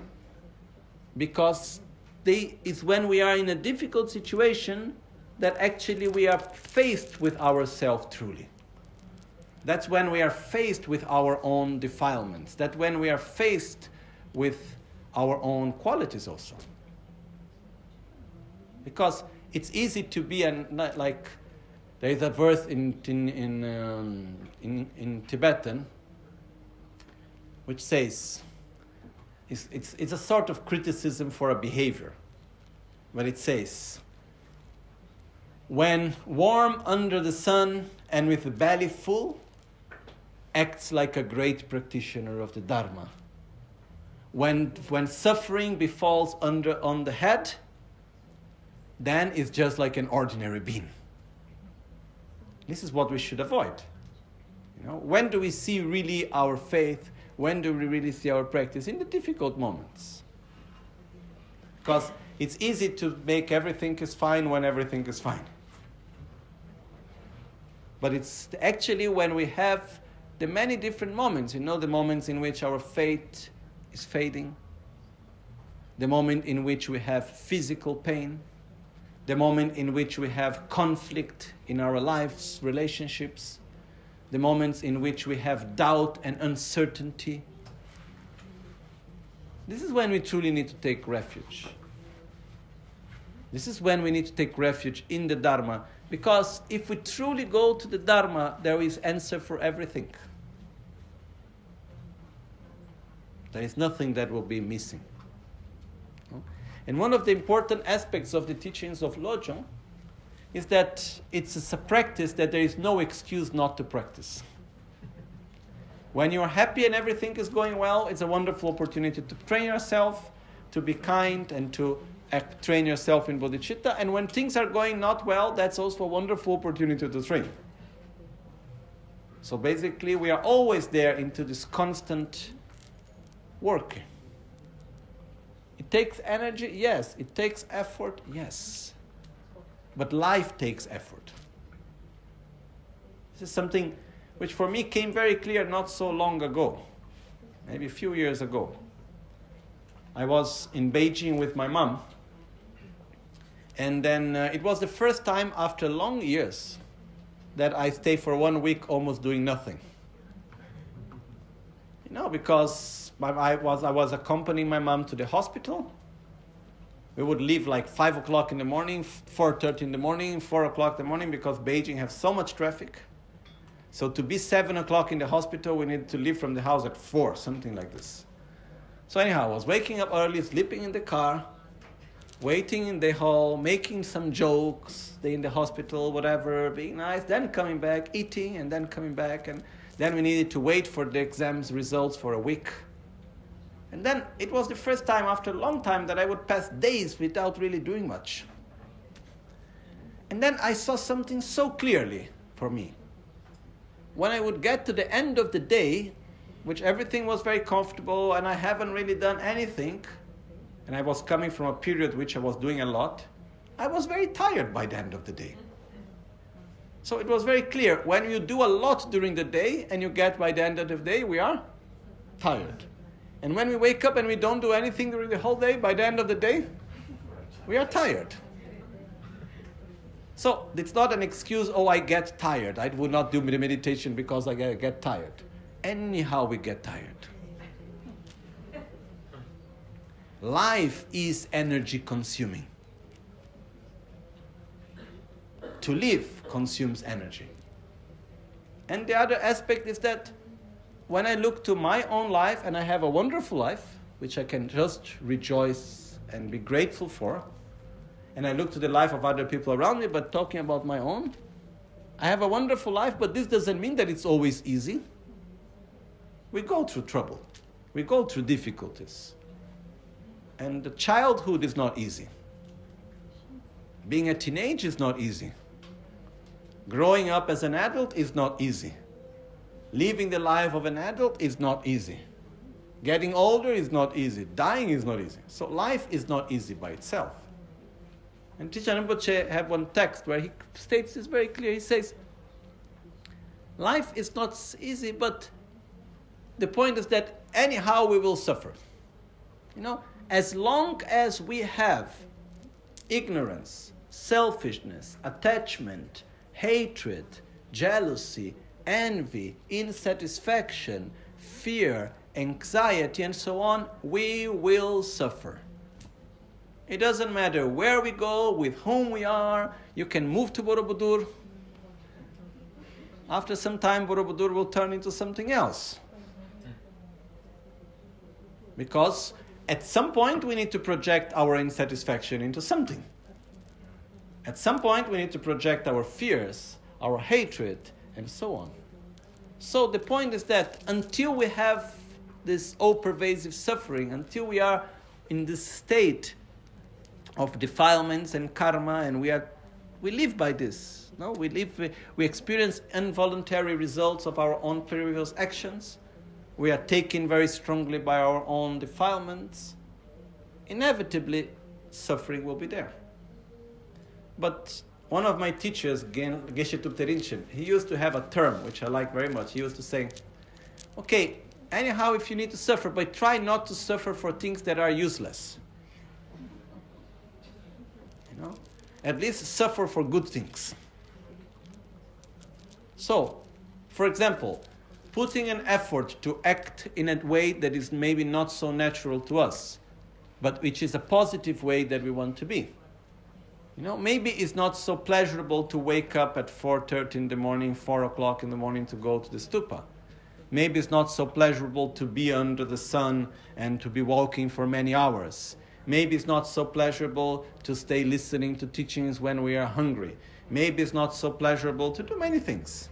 Because it's when we are in a difficult situation that actually we are faced with ourselves truly. That's when we are faced with our own defilements. That's when we are faced with our own qualities also. Because it's easy to be there is a verse in Tibetan which says, it's a sort of criticism for a behavior, but it says, when warm under the sun and with the belly full, acts like a great practitioner of the Dharma. When suffering befalls on the head, then it's just like an ordinary being. This is what we should avoid. When do we see really our faith? When do we really see our practice? In the difficult moments. Because it's easy to make everything is fine when everything is fine. But it's actually when we have the many different moments, the moments in which our faith is fading, the moment in which we have physical pain, the moment in which we have conflict in our lives, relationships, the moments in which we have doubt and uncertainty. This is when we truly need to take refuge. This is when we need to take refuge in the Dharma, because if we truly go to the Dharma, there is answer for everything. There is nothing that will be missing. And one of the important aspects of the teachings of Lojong is that it's a practice that there is no excuse not to practice. When you're happy and everything is going well, it's a wonderful opportunity to train yourself, to be kind, and to train yourself in bodhicitta. And when things are going not well, that's also a wonderful opportunity to train. So basically, we are always there into this constant work. It takes energy, yes. It takes effort, yes. But life takes effort. This is something which for me came very clear not so long ago, maybe a few years ago. I was in Beijing with my mom, and then it was the first time after long years that I stayed for 1 week almost doing nothing. Because I was accompanying my mom to the hospital. We would leave like 5 o'clock in the morning, 4:30 in the morning, 4 o'clock in the morning, because Beijing has so much traffic. So to be 7 o'clock in the hospital, we needed to leave from the house at 4, something like this. So anyhow, I was waking up early, sleeping in the car, waiting in the hall, making some jokes, stay in the hospital, whatever, being nice, then coming back, eating, and then coming back, and then we needed to wait for the exams results for a week. And then it was the first time after a long time that I would pass days without really doing much. And then I saw something so clearly for me. When I would get to the end of the day, which everything was very comfortable and I haven't really done anything, and I was coming from a period which I was doing a lot, I was very tired by the end of the day. So it was very clear, when you do a lot during the day and you get by the end of the day, we are tired. And when we wake up and we don't do anything during the whole day, by the end of the day, we are tired. So it's not an excuse, oh, I get tired. I would not do the meditation because I get tired. Anyhow, we get tired. Life is energy consuming. To live consumes energy. And the other aspect is that when I look to my own life, and I have a wonderful life, which I can just rejoice and be grateful for, and I look to the life of other people around me, but talking about my own, I have a wonderful life, but this doesn't mean that it's always easy. We go through trouble. We go through difficulties. And the childhood is not easy. Being a teenager is not easy. Growing up as an adult is not easy. Living the life of an adult is not easy. Getting older is not easy. Dying is not easy. So life is not easy by itself. And Teacher Rinpoche have one text where he states this very clear. He says, life is not easy, but the point is that anyhow we will suffer. As long as we have ignorance, selfishness, attachment, hatred, jealousy, envy, insatisfaction, fear, anxiety, and so on, we will suffer. It doesn't matter where we go, with whom we are. You can move to Borobudur. After some time, Borobudur will turn into something else. Because at some point, we need to project our insatisfaction into something. At some point, we need to project our fears, our hatred, and so on. So the point is that until we have this all-pervasive suffering, until we are in this state of defilements and karma, and we live by this. No, we experience involuntary results of our own previous actions. We are taken very strongly by our own defilements. Inevitably, suffering will be there. But one of my teachers, Geshe Tupte Rinchen, he used to have a term which I like very much. He used to say, okay, anyhow, if you need to suffer, but try not to suffer for things that are useless. At least suffer for good things. So, for example, putting an effort to act in a way that is maybe not so natural to us, but which is a positive way that we want to be. Maybe it's not so pleasurable to wake up at 4:30 in the morning, 4 o'clock in the morning to go to the stupa. Maybe it's not so pleasurable to be under the sun and to be walking for many hours. Maybe it's not so pleasurable to stay listening to teachings when we are hungry. Maybe it's not so pleasurable to do many things.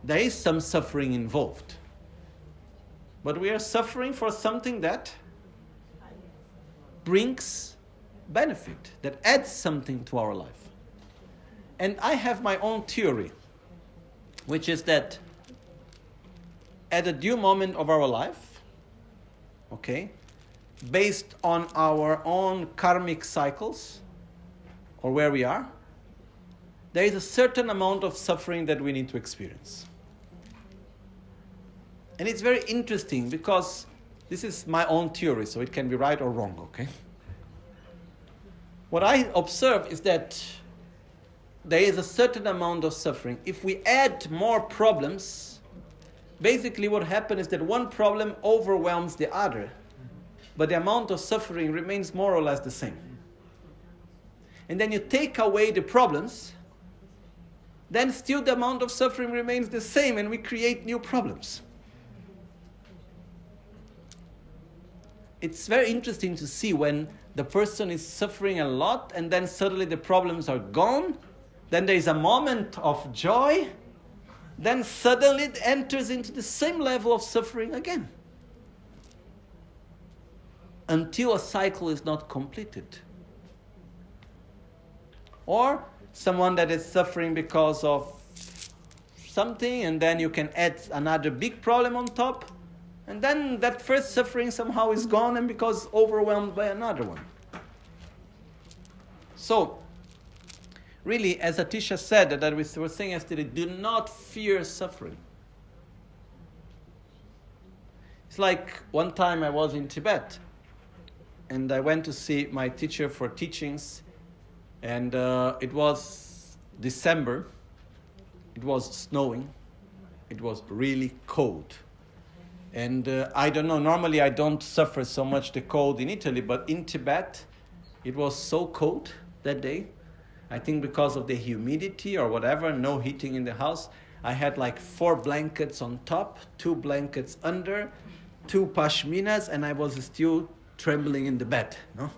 There is some suffering involved. But we are suffering for something that brings benefit, that adds something to our life. And I have my own theory, which is that at a due moment of our life, based on our own karmic cycles, or where we are, there is a certain amount of suffering that we need to experience. And it's very interesting because this is my own theory, so it can be right or wrong, okay? What I observe is that there is a certain amount of suffering. If we add more problems, basically what happens is that one problem overwhelms the other, but the amount of suffering remains more or less the same. And then you take away the problems, then still the amount of suffering remains the same, and we create new problems. It's very interesting to see when the person is suffering a lot and then suddenly the problems are gone, then there is a moment of joy, then suddenly it enters into the same level of suffering again. Until a cycle is not completed. Or someone that is suffering because of something, and then you can add another big problem on top, and then that first suffering somehow is gone and because overwhelmed by another one. So, really, as Atisha said, that we were saying yesterday, do not fear suffering. It's like one time I was in Tibet, and I went to see my teacher for teachings, And it was December. It was snowing. It was really cold. And I don't know, normally I don't suffer so much the cold in Italy, but in Tibet, it was so cold that day. I think because of the humidity or whatever, no heating in the house. I had like 4 blankets on top, 2 blankets under, 2 pashminas, and I was still trembling in the bed, no?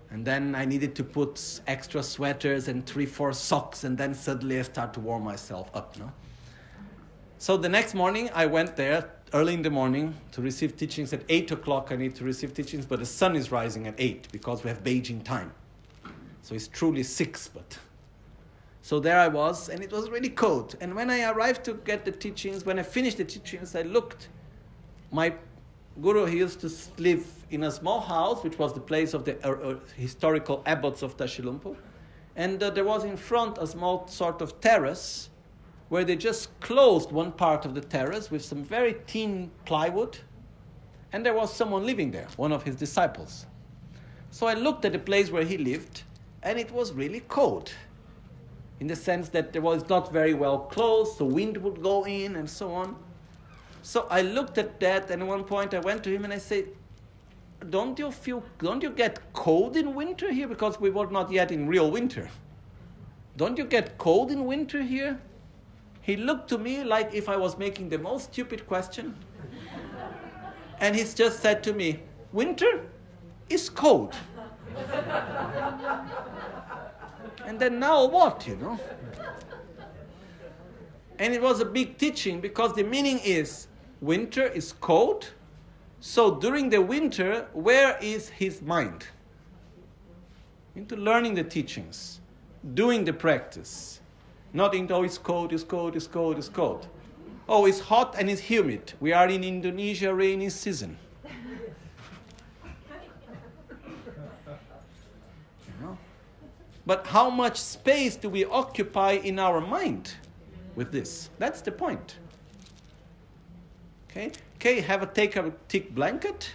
And then I needed to put extra sweaters and 3-4 socks, and then suddenly I start to warm myself up, no? So the next morning, I went there early in the morning to receive teachings. At 8 o'clock, I need to receive teachings, but the sun is rising at 8 because we have Beijing time. So it's truly 6, but... So there I was, and it was really cold. And when I arrived to get the teachings, when I finished the teachings, I looked. My guru, he used to live in a small house, which was the place of the historical abbots of Tashilhunpo. And there was in front a small sort of terrace, where they just closed one part of the terrace with some very thin plywood, and there was someone living there, one of his disciples. So I looked at the place where he lived, and it was really cold, in the sense that there was not very well closed, the wind would go in and so on. So I looked at that, and at one point I went to him and I said, don't you get cold in winter here? Because we were not yet in real winter. Don't you get cold in winter here? He looked to me like if I was making the most stupid question. And he just said to me, winter is cold. And then now what, you know? And it was a big teaching because the meaning is winter is cold. So during the winter, where is his mind? Into learning the teachings, doing the practice. Not into, oh, it's cold, it's cold, it's cold, it's cold. Oh, it's hot and it's humid. We are in Indonesia rainy season. You know? But how much space do we occupy in our mind with this? That's the point. Okay, take a thick blanket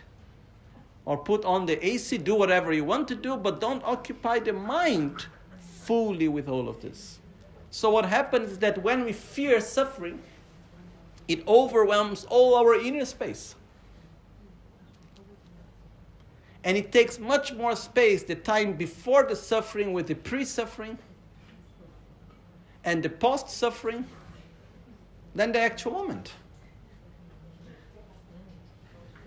or put on the AC, do whatever you want to do, but don't occupy the mind fully with all of this. So what happens is that when we fear suffering, it overwhelms all our inner space. And it takes much more space, the time before the suffering with the pre-suffering and the post-suffering, than the actual moment.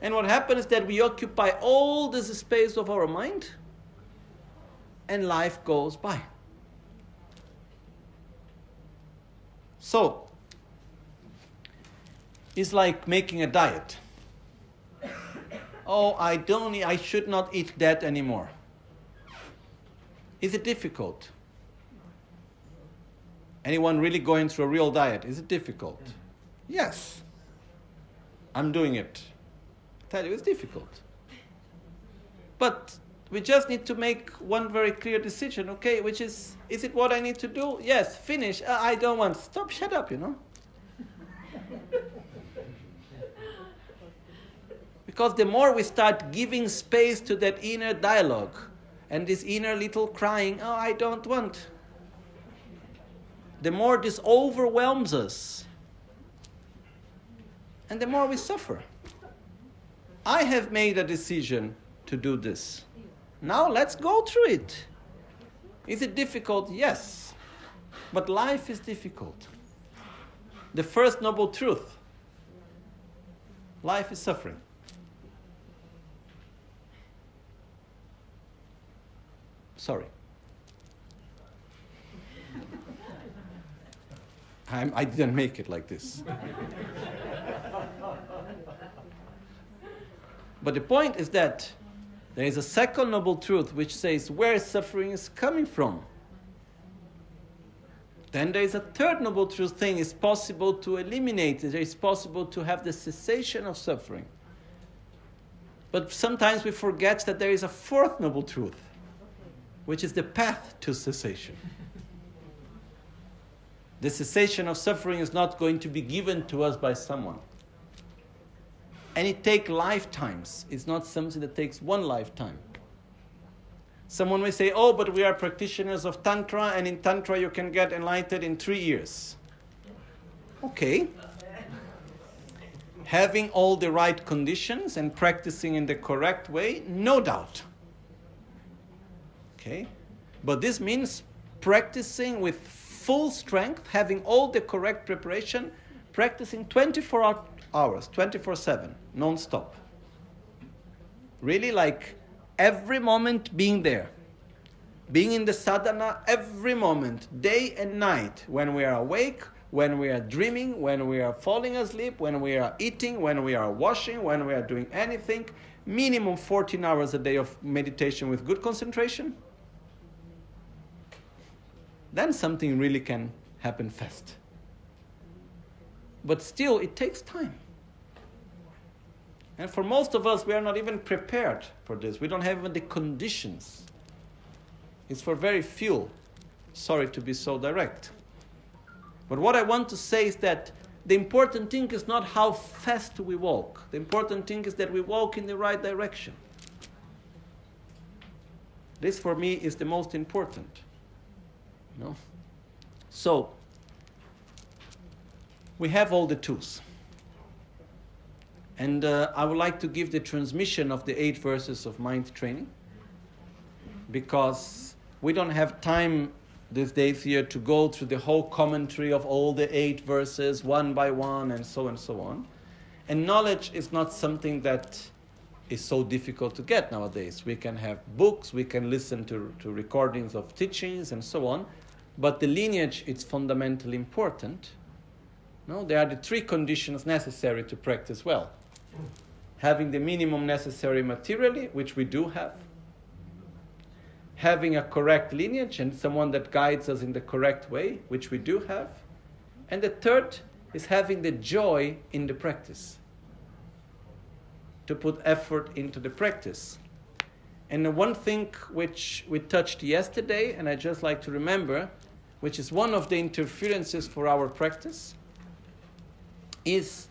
And what happens is that we occupy all this space of our mind and life goes by. So, it's like making a diet. Oh, I should not eat that anymore. Is it difficult? Anyone really going through a real diet? Is it difficult? Yes. I'm doing it. I tell you, it's difficult. But we just need to make one very clear decision, okay, which is it what I need to do? Yes, finish. I don't want. Stop, shut up, you know. Because the more we start giving space to that inner dialogue and this inner little crying, oh, I don't want, the more this overwhelms us. And the more we suffer. I have made a decision to do this. Now let's go through it. Is it difficult? Yes. But life is difficult. The first noble truth. Life is suffering. Sorry. I didn't make it like this. But the point is that there is a second noble truth which says where suffering is coming from. Then there is a third noble truth saying it's possible to eliminate it. It is possible to have the cessation of suffering. But sometimes we forget that there is a fourth noble truth, which is the path to cessation. The cessation of suffering is not going to be given to us by someone. And it takes lifetimes. It's not something that takes one lifetime. Someone may say, oh, but we are practitioners of Tantra, and in Tantra you can get enlightened in 3 years. Okay. Having all the right conditions and practicing in the correct way, no doubt. Okay. But this means practicing with full strength, having all the correct preparation, practicing 24 hours, 24/7, non-stop. Really, like every moment being there. Being in the sadhana every moment, day and night, when we are awake, when we are dreaming, when we are falling asleep, when we are eating, when we are washing, when we are doing anything, minimum 14 hours a day of meditation with good concentration. Then something really can happen fast. But still, it takes time. And for most of us, we are not even prepared for this. We don't have even the conditions. It's for very few. Sorry to be so direct. But what I want to say is that the important thing is not how fast we walk. The important thing is that we walk in the right direction. This for me is the most important. No? So, we have all the tools. And I would like to give the transmission of the 8 verses of mind training, because we don't have time these days here to go through the whole commentary of all the 8 verses one by one and so on. And knowledge is not something that is so difficult to get nowadays. We can have books, we can listen to recordings of teachings and so on, but the lineage is fundamentally important. No, there are the 3 conditions necessary to practice well. Having the minimum necessary materially, which we do have. Having a correct lineage and someone that guides us in the correct way, which we do have. And the third is having the joy in the practice. To put effort into the practice. And the one thing which we touched yesterday, and I just like to remember, which is one of the interferences for our practice, is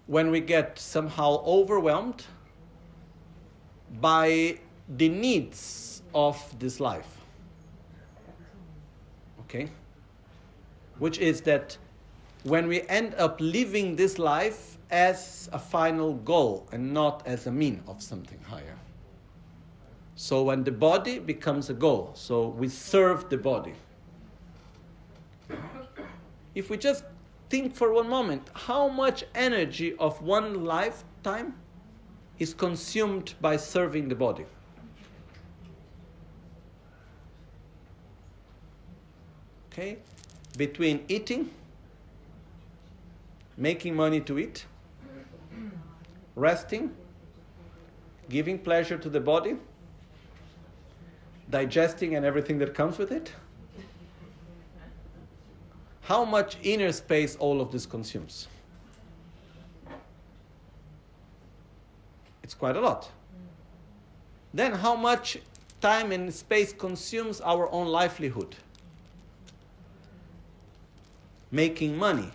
when we get somehow overwhelmed by the needs of this life. Okay? Which is that when we end up living this life as a final goal and not as a mean of something higher. So when the body becomes a goal, so we serve the body. If we just think for one moment, how much energy of one lifetime is consumed by serving the body? Okay? Between eating, making money to eat, resting, giving pleasure to the body, digesting and everything that comes with it. How much inner space all of this consumes? It's quite a lot. Then how much time and space consumes our own livelihood? Making money,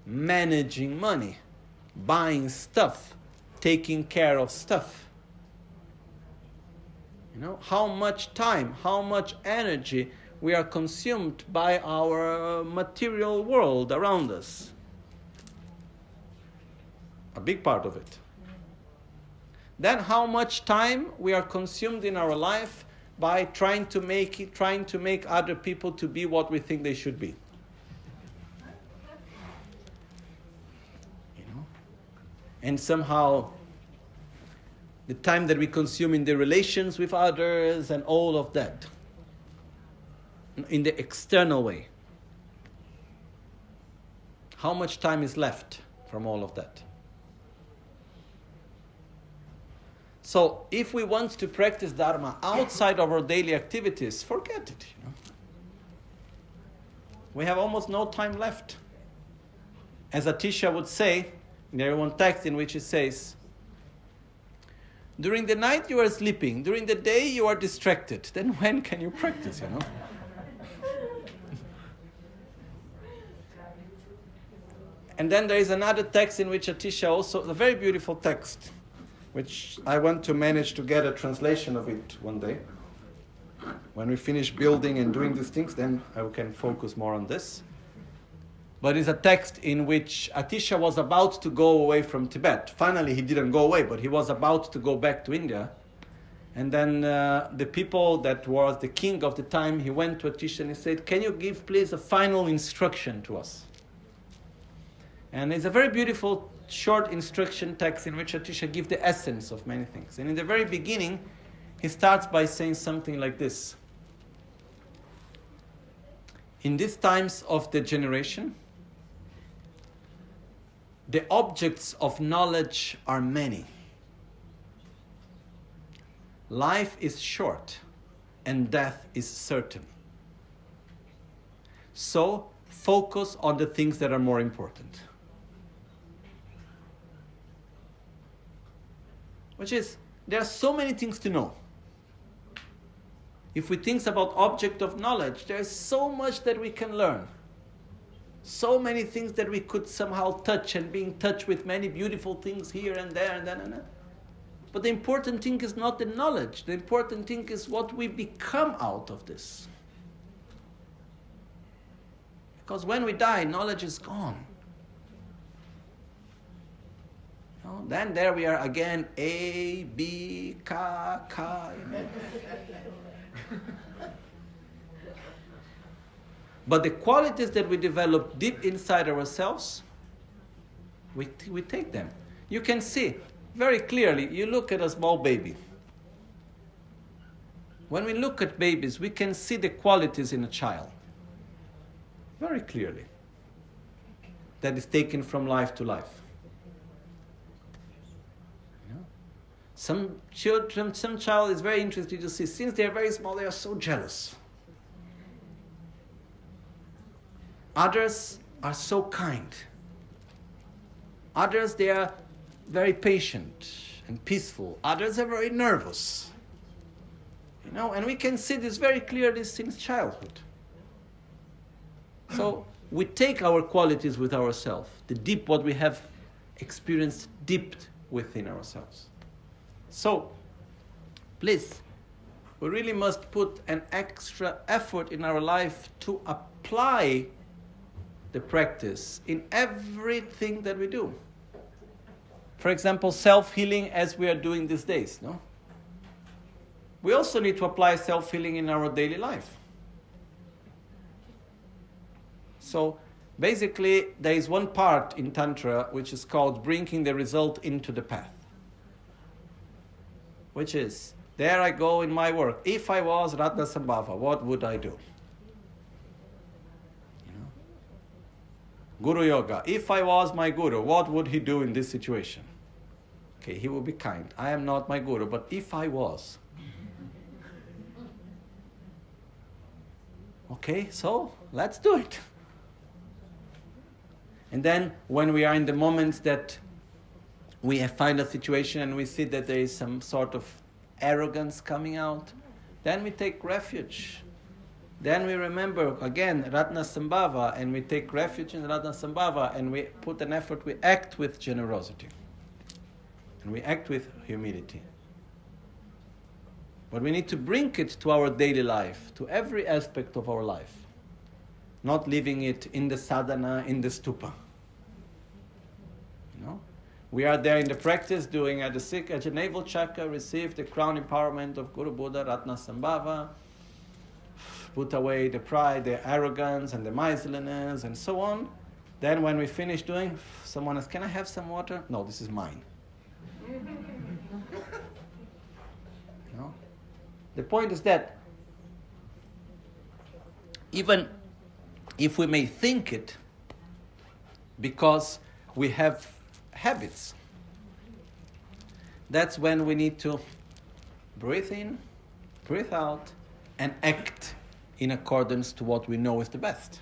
managing money, buying stuff, taking care of stuff. You know, how much time, how much energy we are consumed by our material world around us. A big part of it. Then how much time we are consumed in our life by trying to make other people to be what we think they should be. You know? And somehow the time that we consume in the relations with others and all of that. In the external way. How much time is left from all of that? So, if we want to practice Dharma outside of our daily activities, forget it. You know? We have almost no time left. As Atisha would say, there is one text in which it says, during the night you are sleeping, during the day you are distracted. Then when can you practice, you know? And then there is another text in which Atisha also, a very beautiful text, which I want to manage to get a translation of it one day. When we finish building and doing these things, then I can focus more on this. But it's a text in which Atisha was about to go away from Tibet. Finally, he didn't go away, but he was about to go back to India. And then the people that was the king of the time, he went to Atisha and he said, "Can you give, please, a final instruction to us?" And it's a very beautiful, short instruction text in which Atisha gives the essence of many things. And in the very beginning, he starts by saying something like this. In these times of degeneration, the objects of knowledge are many. Life is short and death is certain. So focus on the things that are more important. Which is, there are so many things to know. If we think about object of knowledge, there is so much that we can learn. So many things that we could somehow touch and be in touch with many beautiful things here and there and then and then. But the important thing is not the knowledge. The important thing is what we become out of this. Because when we die, knowledge is gone. You know, then there we are again, A, B, Ka, Ka. You know. But the qualities that we develop deep inside ourselves, we take them. You can see very clearly, you look at a small baby. When we look at babies, we can see the qualities in a child very clearly. That is taken from life to life. You know? Some child is very interesting to see. Since they are very small, they are so jealous. Others are so kind. Others, they are very patient and peaceful. Others are very nervous. You know, and we can see this very clearly since childhood. So we take our qualities with ourselves, the deep what we have experienced deep within ourselves. So, please, we really must put an extra effort in our life to apply the practice in everything that we do. For example, self-healing as we are doing these days, no? We also need to apply self-healing in our daily life. So, basically, there is one part in Tantra which is called bringing the result into the path. Which is, there I go in my work. If I was Ratnasambhava, what would I do? Guru Yoga. If I was my guru, what would he do in this situation? Okay, he would be kind. I am not my guru, but if I was. Okay, so let's do it. And then when we are in the moments that we find a situation and we see that there is some sort of arrogance coming out, then we take refuge. Then we remember, again, Ratnasambhava, and we take refuge in Ratnasambhava, and we put an effort, we act with generosity. And we act with humility. But we need to bring it to our daily life, to every aspect of our life. Not leaving it in the sadhana, in the stupa. You know? We are there in the practice, doing at the sick, at the navel chakra, receive the crown empowerment of Guru Buddha, Ratnasambhava, put away the pride, the arrogance, and the miserliness, and so on. Then when we finish doing, someone asks, "Can I have some water?" "No, this is mine." You know? The point is that even if we may think it, because we have habits, that's when we need to breathe in, breathe out, and act in accordance to what we know is the best,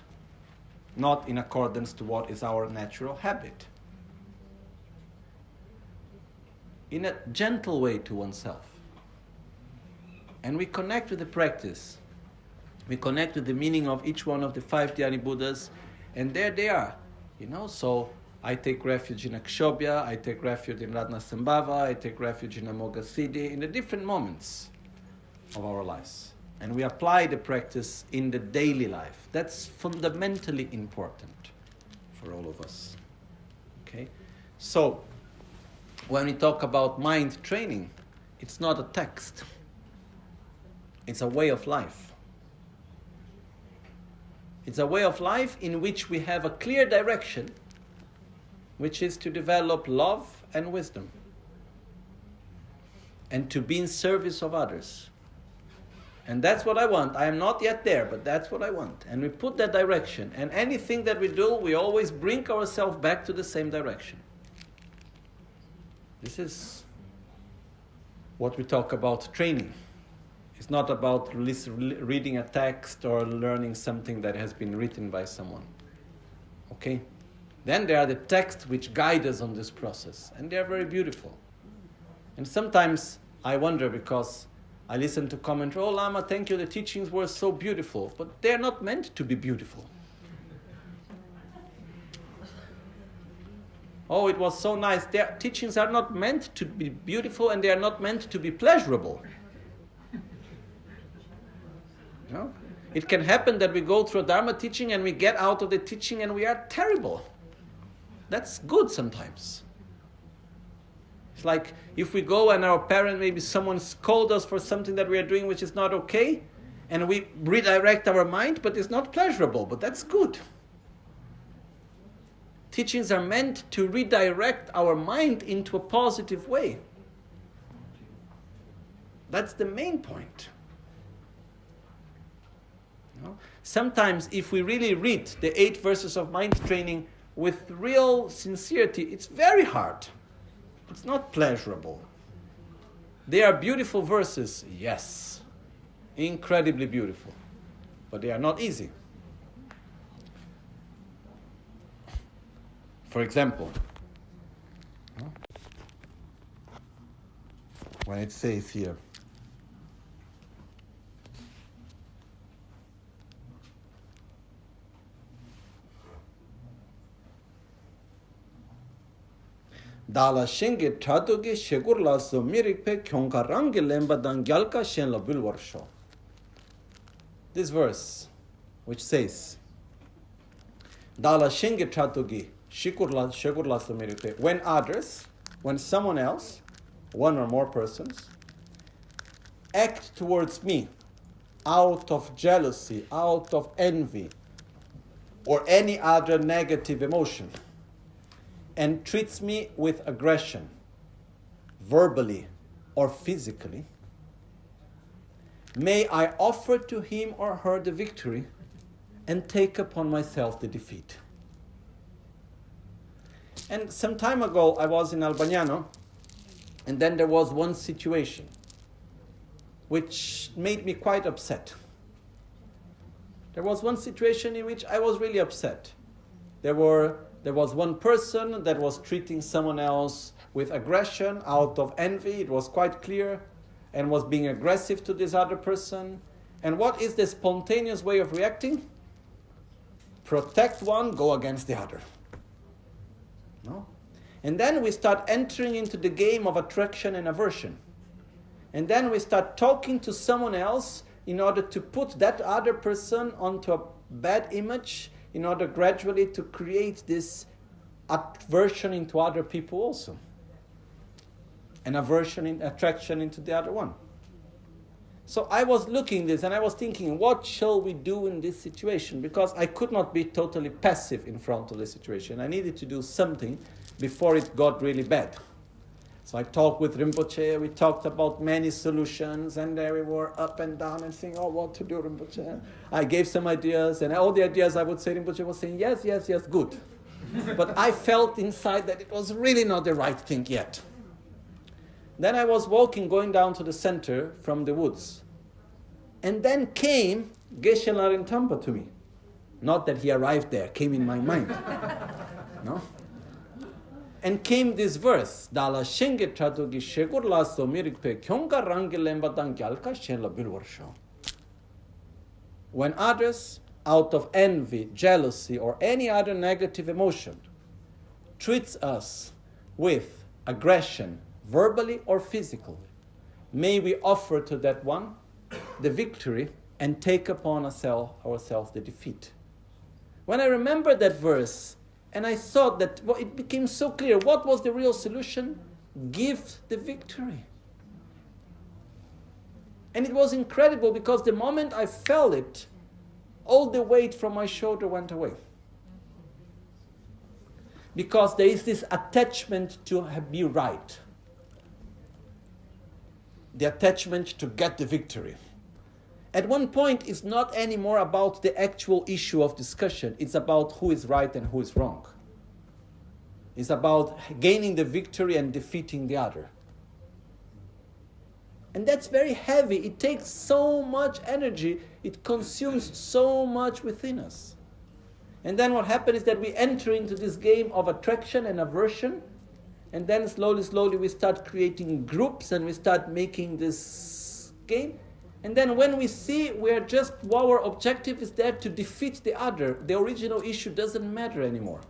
not in accordance to what is our natural habit. In a gentle way to oneself. And we connect with the practice. We connect with the meaning of each one of the 5 Dhyani Buddhas, and there they are. You know, so I take refuge in Akshobhya, I take refuge in Ratnasambhava, I take refuge in Amoghasiddhi, in the different moments of our lives. And we apply the practice in the daily life. That's fundamentally important for all of us. Okay? So, when we talk about mind training, it's not a text. It's a way of life. It's a way of life in which we have a clear direction, which is to develop love and wisdom, and to be in service of others. And that's what I want. I am not yet there, but that's what I want. And we put that direction. And anything that we do, we always bring ourselves back to the same direction. This is what we talk about training. It's not about reading a text or learning something that has been written by someone. Okay? Then there are the texts which guide us on this process. And they are very beautiful. And sometimes I wonder, because I listen to comment, oh Lama, thank you, the teachings were so beautiful. But they're not meant to be beautiful. Oh, it was so nice. Their teachings are not meant to be beautiful, and they are not meant to be pleasurable. No? It can happen that we go through a Dharma teaching and we get out of the teaching and we are terrible. That's good sometimes. It's like if we go and our parent, maybe someone scold us for something that we are doing which is not okay, and we redirect our mind, but it's not pleasurable, but that's good. Teachings are meant to redirect our mind into a positive way. That's the main point. You know? Sometimes if we really read the 8 verses of mind training with real sincerity, it's very hard. It's not pleasurable. They are beautiful verses, yes. Incredibly beautiful. But they are not easy. For example, when it says here, Dala shenge tradoge shegurlaso mirikpe kyonkarange lembadan gyalka shenla bulwarsho. This verse, which says, Dala shenge tradoge shegurlaso mirikpe, when someone else, one or more persons, act towards me out of jealousy, out of envy, or any other negative emotion, and treats me with aggression, verbally or physically, may I offer to him or her the victory and take upon myself the defeat. And some time ago, I was in Albagnano, and then there was one situation which made me quite upset. There was one situation in which I was really upset. There was one person that was treating someone else with aggression out of envy, it was quite clear, and was being aggressive to this other person. And what is the spontaneous way of reacting? Protect one, go against the other. No? And then we start entering into the game of attraction and aversion. And then we start talking to someone else in order to put that other person onto a bad image, in order gradually to create this aversion into other people also. An attraction into the other one. So I was looking at this and I was thinking, what shall we do in this situation? Because I could not be totally passive in front of the situation. I needed to do something before it got really bad. So I talked with Rinpoche, we talked about many solutions, and there we were up and down and saying, oh, what to do, Rinpoche? I gave some ideas, and all the ideas I would say, Rinpoche was saying, yes, yes, yes, good. But I felt inside that it was really not the right thing yet. Then I was walking, going down to the center from the woods. And then came Geshe Larin Tampa to me. Not that he arrived there, came in my mind. No? And came this verse, Dala shenge tradogi shegurlaso mirikpe kyonga rangi lembadan gyalka shenla bilwarsho. When others, out of envy, jealousy, or any other negative emotion, treats us with aggression, verbally or physically, may we offer to that one the victory and take upon ourselves the defeat. When I remembered that verse, and I thought that it became so clear, what was the real solution? Give the victory. And it was incredible because the moment I felt it, all the weight from my shoulder went away. Because there is this attachment to be right. The attachment to get the victory. At one point, it's not anymore about the actual issue of discussion. It's about who is right and who is wrong. It's about gaining the victory and defeating the other. And that's very heavy. It takes so much energy. It consumes so much within us. And then what happens is that we enter into this game of attraction and aversion. And then slowly we start creating groups and we start making this game. And then when we see our objective is there to defeat the other, the original issue doesn't matter anymore.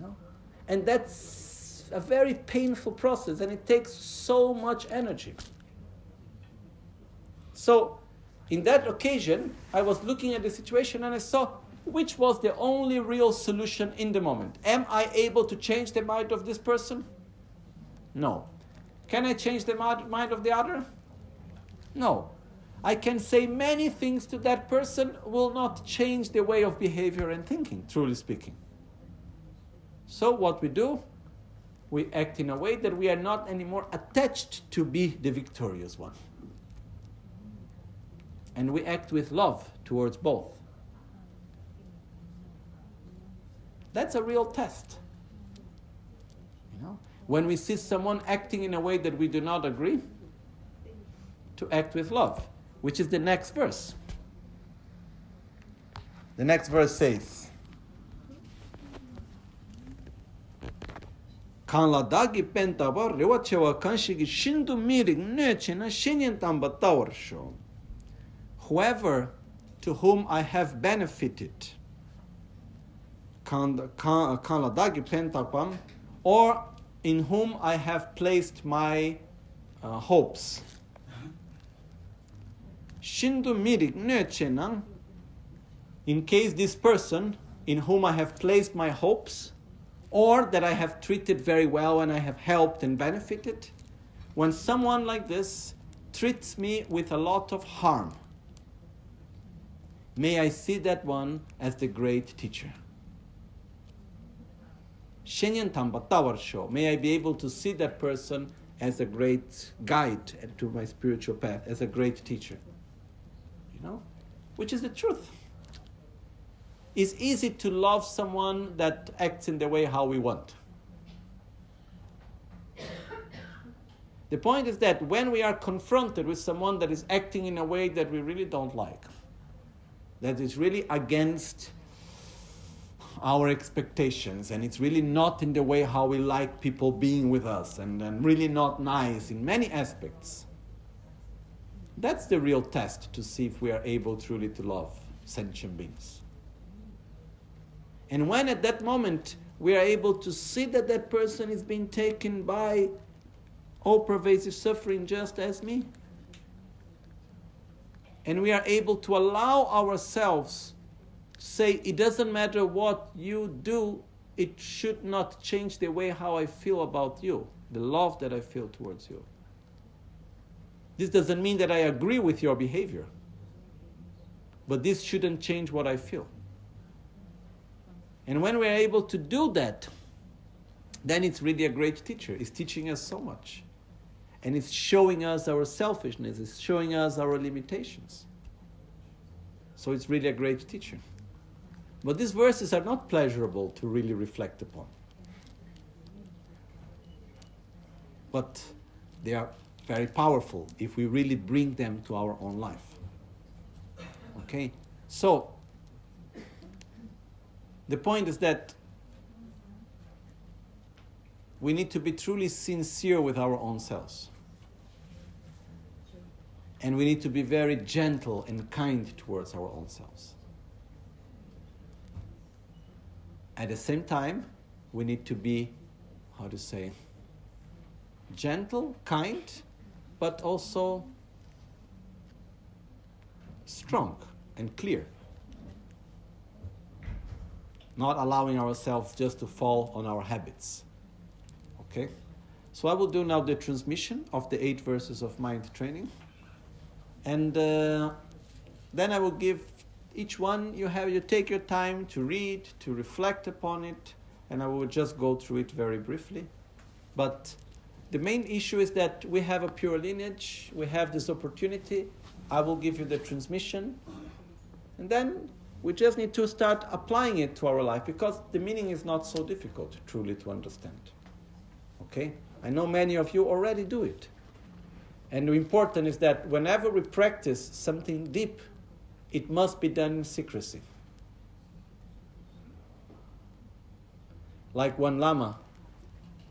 No? And that's a very painful process and it takes so much energy. So, in that occasion, I was looking at the situation and I saw which was the only real solution in the moment. Am I able to change the mind of this person? No. Can I change the mind of the other? No. I can say many things to that person, will not change the way of behavior and thinking, truly speaking. So what we do, we act in a way that we are not anymore attached to be the victorious one. And we act with love towards both. That's a real test. When we see someone acting in a way that we do not agree, to act with love, which is the next verse. The next verse says, Kanla dagi pentabar rewachewa kanshigi shindu mirig nechena shinyan tamba tower show. Whoever to whom I have benefited, kanla dagi pentapam, or in whom I have placed my hopes. Shindu mirik nöchenang, in case this person in whom I have placed my hopes, or that I have treated very well and I have helped and benefited, when someone like this treats me with a lot of harm, may I see that one as the great teacher. Shenyan Tamba Tower Show. May I be able to see that person as a great guide to my spiritual path, as a great teacher. Which is the truth. It's easy to love someone that acts in the way how we want. The point is that when we are confronted with someone that is acting in a way that we really don't like, that is really against our expectations, and it's really not in the way how we like people being with us, and really not nice in many aspects. That's the real test to see if we are able truly to love sentient beings. And when at that moment we are able to see that that person is being taken by all-pervasive suffering just as me, and we are able to allow ourselves say, it doesn't matter what you do, it should not change the way how I feel about you, the love that I feel towards you. This doesn't mean that I agree with your behavior, but this shouldn't change what I feel. And when we're able to do that, then it's really a great teacher. It's teaching us so much. And it's showing us our selfishness, it's showing us our limitations. So it's really a great teacher. But these verses are not pleasurable to really reflect upon. But they are very powerful if we really bring them to our own life. Okay? So, the point is that we need to be truly sincere with our own selves. And we need to be very gentle and kind towards our own selves. At the same time, we need to be, gentle, kind, but also strong and clear. Not allowing ourselves just to fall on our habits. Okay? So I will do now the transmission of the 8 verses of mind training. And then I will give each one, you take your time to read, to reflect upon it, and I will just go through it very briefly. But the main issue is that we have a pure lineage, we have this opportunity, I will give you the transmission, and then we just need to start applying it to our life, because the meaning is not so difficult truly to understand. Okay? I know many of you already do it. And the important is that whenever we practice something deep, it must be done in secrecy. Like one Lama,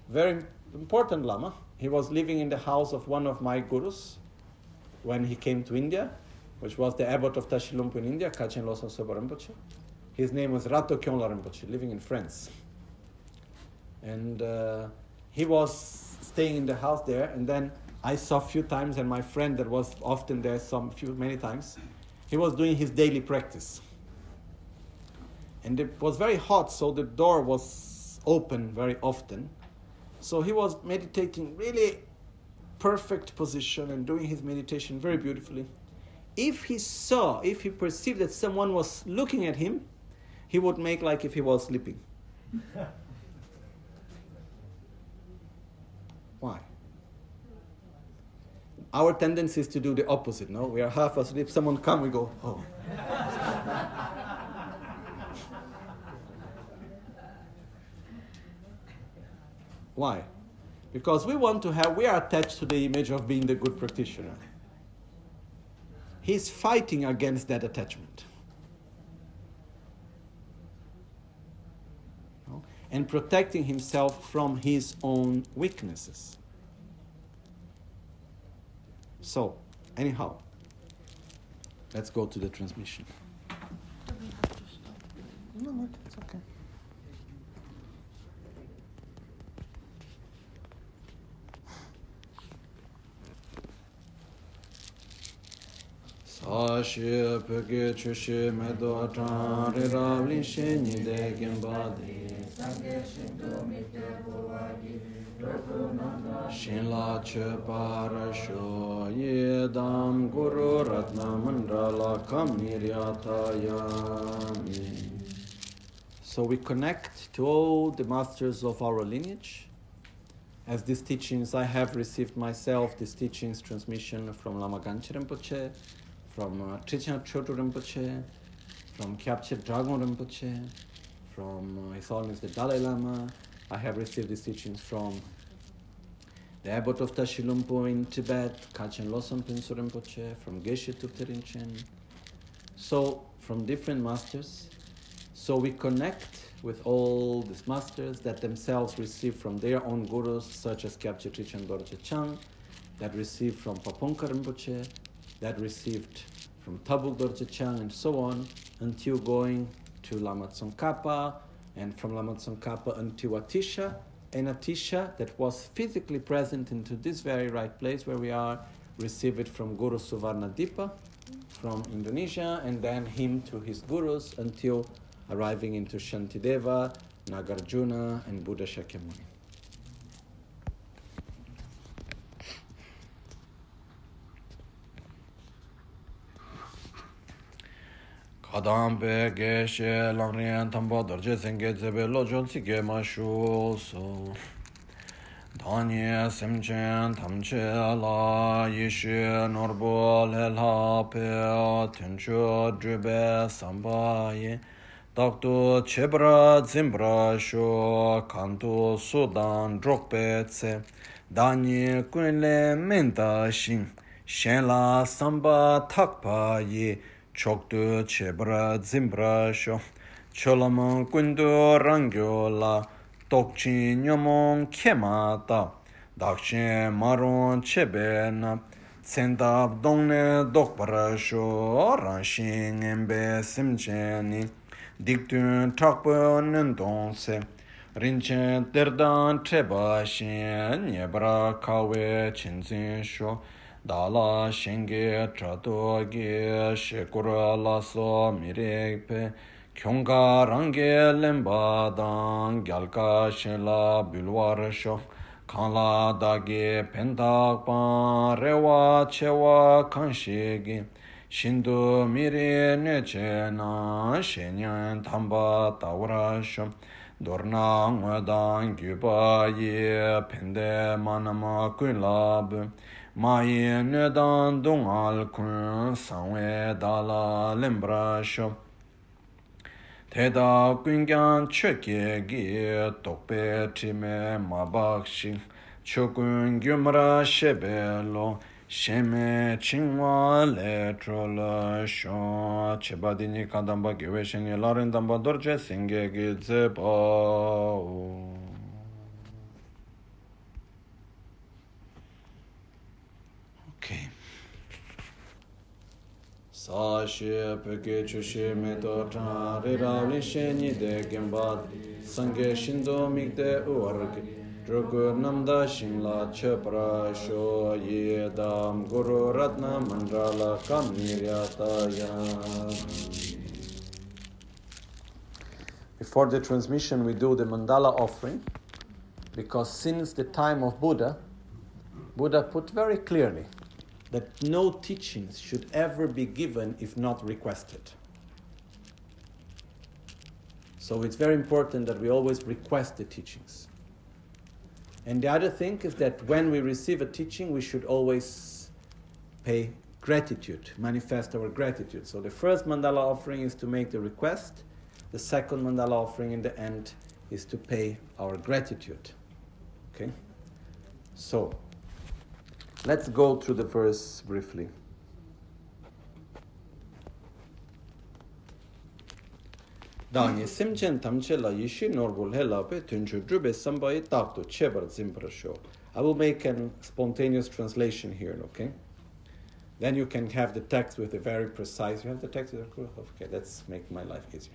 very important Lama, he was living in the house of one of my gurus when he came to India, which was the abbot of Tashilumpu in India, Kachin Losang Soba Rinpoche. His name was Rato Kyongla Rinpoche, living in France. And he was staying in the house there, and then I saw a few times, and my friend that was often there many times, he was doing his daily practice. And it was very hot, so the door was open very often. So he was meditating really perfect position and doing his meditation very beautifully. If he perceived that someone was looking at him, he would make like if he was sleeping. Why? Our tendency is to do the opposite, no? We are half asleep, someone come, we go, oh. Why? Because we are attached to the image of being the good practitioner. He's fighting against that attachment. No? And protecting himself from his own weaknesses. So, anyhow, let's go to the transmission. Do we have to stop? No, it's okay. Sashi peke chushi medo tran re ravlin sheni de gembadi Shinla che parasho yedam guru ratna mandala kam niryatayami. So we connect to all the masters of our lineage. As these teachings I have received myself, these teachings transmission from Lama Michel Rinpoche, from Trichan Chotu Rinpoche, from Kyabche Dragon Rinpoche, from His Holiness the Dalai Lama. I have received these teachings from the abbot of Tashilumpu in Tibet, Kachin Losang Pinso Rinpoche, from Geshe Tupte Rinchen. So, from different masters. So we connect with all these masters that themselves receive from their own gurus, such as Kyabche Trichan Dorje Chang, that received from Paponka Rinpoche, that received from Tabuk Dorje Chang, and so on, until going to Lama Tsongkhapa, and from Lama Tsongkhapa until Atisha, and Atisha, that was physically present into this very right place where we are, received it from Guru Suvarnadipa from Indonesia, and then him to his gurus until arriving into Shantideva, Nagarjuna, and Buddha Shakyamuni. Kadambe geshe langrian tambo dorje senge zebe lojon sige mashu so Danye semchen tamche la yishe norbo lelha pe tencho drube sambaye Dakto chebra zimbra sho kanto sudan drokpe tse Danye kunle menta shin shenla samba takpa ye Chokdo chebra zimbra sho Cholama kundu rangyo la Tokchi nyomon kemata Dakshin maron chebe na Tsendab dongne dokpara sho Ranshin embe simcheni Diktun takpo nendong se Rinchen terdan treba shen Nyebra kawe chinzin sho Dala shenge trato ge Shekura laso mirekpe Kyonga range lemba dan Gyalka shenla bulwar sho Kanla dagi pentak pan Rewa chewa kanshigi Shindu miri neche na Shenyan tamba tawra sho Dorna ngwadan gyuba ye Pende manama kuilab Ma ye nedan dungal kun Sangwe dala lembra sho Teda kuingyan chöke gi Tokpe time mabakshi Chokun gyumra shebelo Sheme chingwa le trola sho Chebadini kandamba gewe shenge larindamba dorje senge gi zeba. Okay. Sa she peke chushe me to cha re ravli sheni de gembad sange shindo mikde uarge Drogo namda shingla chepra sho ye dam guru ratna mandala kamiryataya. Before the transmission we do the mandala offering because since the time of Buddha put very clearly that no teachings should ever be given if not requested. So it's very important that we always request the teachings. And the other thing is that when we receive a teaching, we should always pay gratitude, manifest our gratitude. So the first mandala offering is to make the request. The second mandala offering in the end is to pay our gratitude. Okay? So, let's go through the verse briefly. Dāngi simchen tamche la yishi norbul hela pe tunchu drube sambai takto chebar zimbra show. I will make a spontaneous translation here, okay? Then you can have the text with a very precise. You have the text with a okay, let's make my life easier.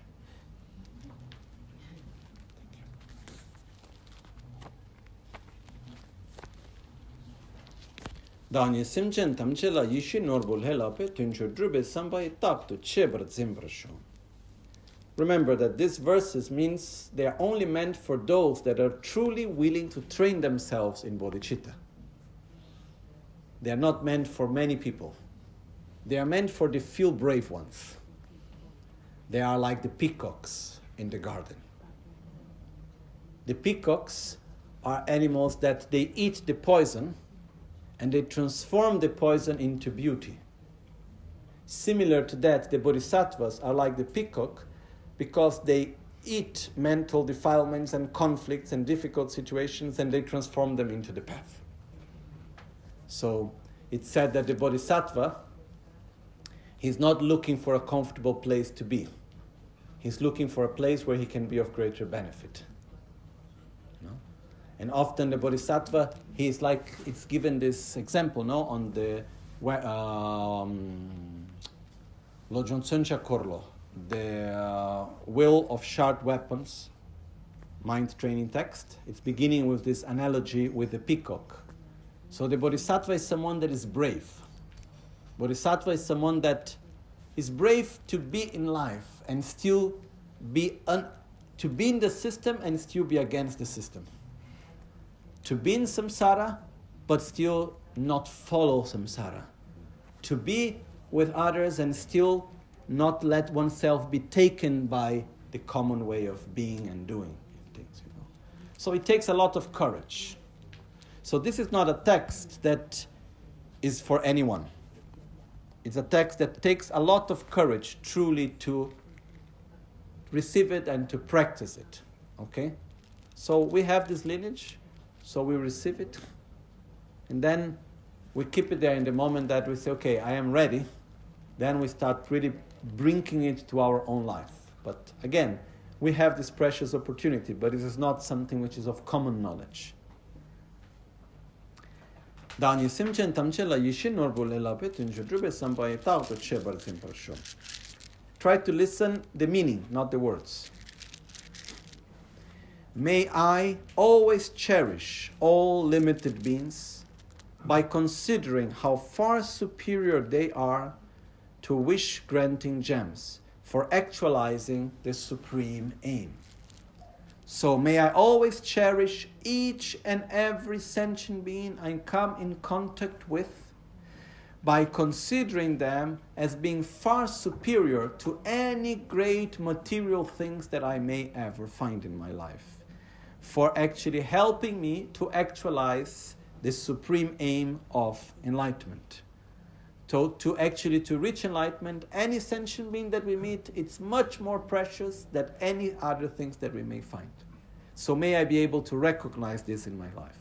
Dāngi simchen tamche la yishi norbul hela pe tunchu drube sambai takto chebar zimbra show. Remember that these verses means they are only meant for those that are truly willing to train themselves in bodhicitta. They are not meant for many people. They are meant for the few brave ones. They are like the peacocks in the garden. The peacocks are animals that they eat the poison and they transform the poison into beauty. Similar to that, the bodhisattvas are like the peacock because they eat mental defilements and conflicts and difficult situations and they transform them into the path. So it's said that the bodhisattva, he's not looking for a comfortable place to be. He's looking for a place where he can be of greater benefit. No? And often the bodhisattva, he is like, it's given this example, no, on the Lojong Korlo, the will of sharp weapons, mind training text. It's beginning with this analogy with the peacock. So the bodhisattva is someone that is brave. Bodhisattva is someone that is brave to be in life and still be to be in the system and still be against the system. To be in samsara but still not follow samsara. To be with others and still not let oneself be taken by the common way of being and doing things. You know? So it takes a lot of courage. So this is not a text that is for anyone. It's a text that takes a lot of courage truly to receive it and to practice it. Okay? So we have this lineage, so we receive it, and then we keep it there in the moment that we say, okay, I am ready. Then we start really bringing it to our own life. But again, we have this precious opportunity, but it is not something which is of common knowledge. Try to listen the meaning, not the words. may I always cherish all limited beings by considering how far superior they are to wish-granting gems for actualizing the supreme aim. So may I always cherish each and every sentient being I come in contact with by considering them as being far superior to any great material things that I may ever find in my life, for actually helping me to actualize the supreme aim of enlightenment. So to reach enlightenment, any sentient being that we meet, it's much more precious than any other things that we may find. So may I be able to recognize this in my life.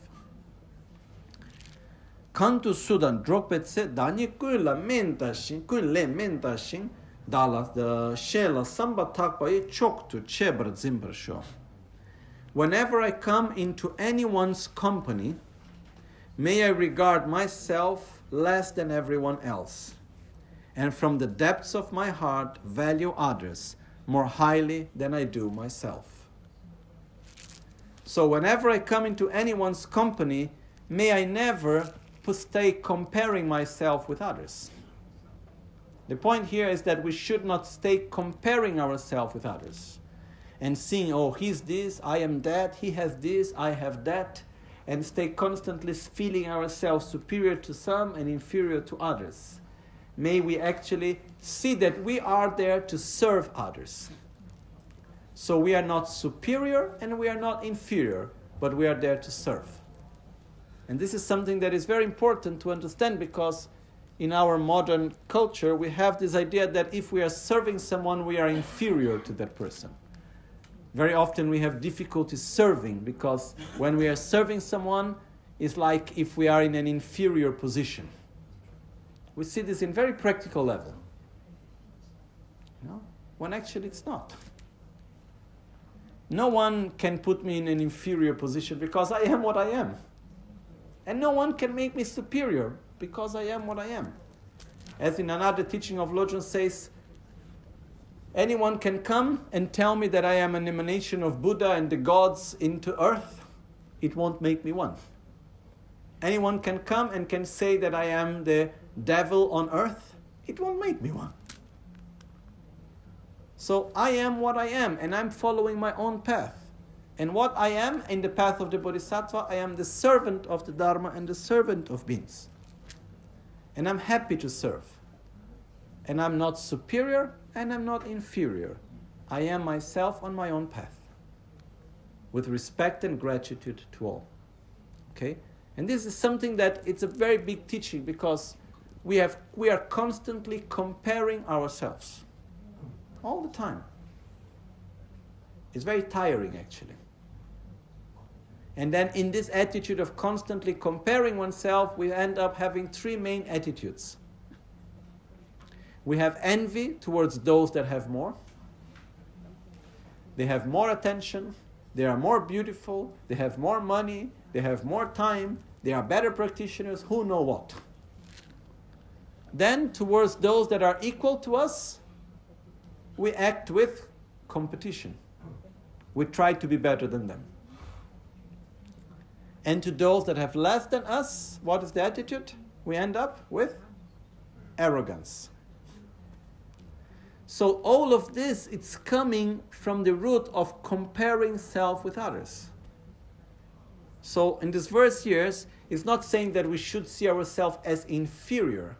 Kantu Sudan dropetse dani kuila mentashin, kuile mentashin, dala the shela samba takpai chok to chebra zimber show. Whenever I come into anyone's company, may I regard myself less than everyone else, and from the depths of my heart value others more highly than I do myself. So whenever I come into anyone's company, may I never stay comparing myself with others. The point here is that we should not stay comparing ourselves with others and seeing, oh, he's this, I am that, he has this, I have that, and stay constantly feeling ourselves superior to some and inferior to others. May we actually see that we are there to serve others. So we are not superior and we are not inferior, but we are there to serve. And this is something that is very important to understand, because in our modern culture we have this idea that if we are serving someone, we are inferior to that person. Very often we have difficulty serving, because when we are serving someone, it's like if we are in an inferior position. We see this in very practical level. When actually it's not. No one can put me in an inferior position because I am what I am. And no one can make me superior because I am what I am. As in another teaching of Lojong says, anyone can come and tell me that I am an emanation of Buddha and the gods into earth. It won't make me one. Anyone can come and can say that I am the devil on earth. It won't make me one. So I am what I am, and I'm following my own path. And what I am in the path of the Bodhisattva, I am the servant of the Dharma and the servant of beings. And I'm happy to serve. And I'm not superior and I'm not inferior. I am myself on my own path, with respect and gratitude to all. Okay? And this is something that it's a very big teaching, because we are constantly comparing ourselves. All the time. It's very tiring, actually. And then in this attitude of constantly comparing oneself, we end up having three main attitudes. We have envy towards those that have more. They have more attention, they are more beautiful, they have more money, they have more time, they are better practitioners, who know what. Then towards those that are equal to us, we act with competition. We try to be better than them. And to those that have less than us, what is the attitude? We end up with arrogance. So all of this, it's coming from the root of comparing self with others. So in this verse here, it's not saying that we should see ourselves as inferior,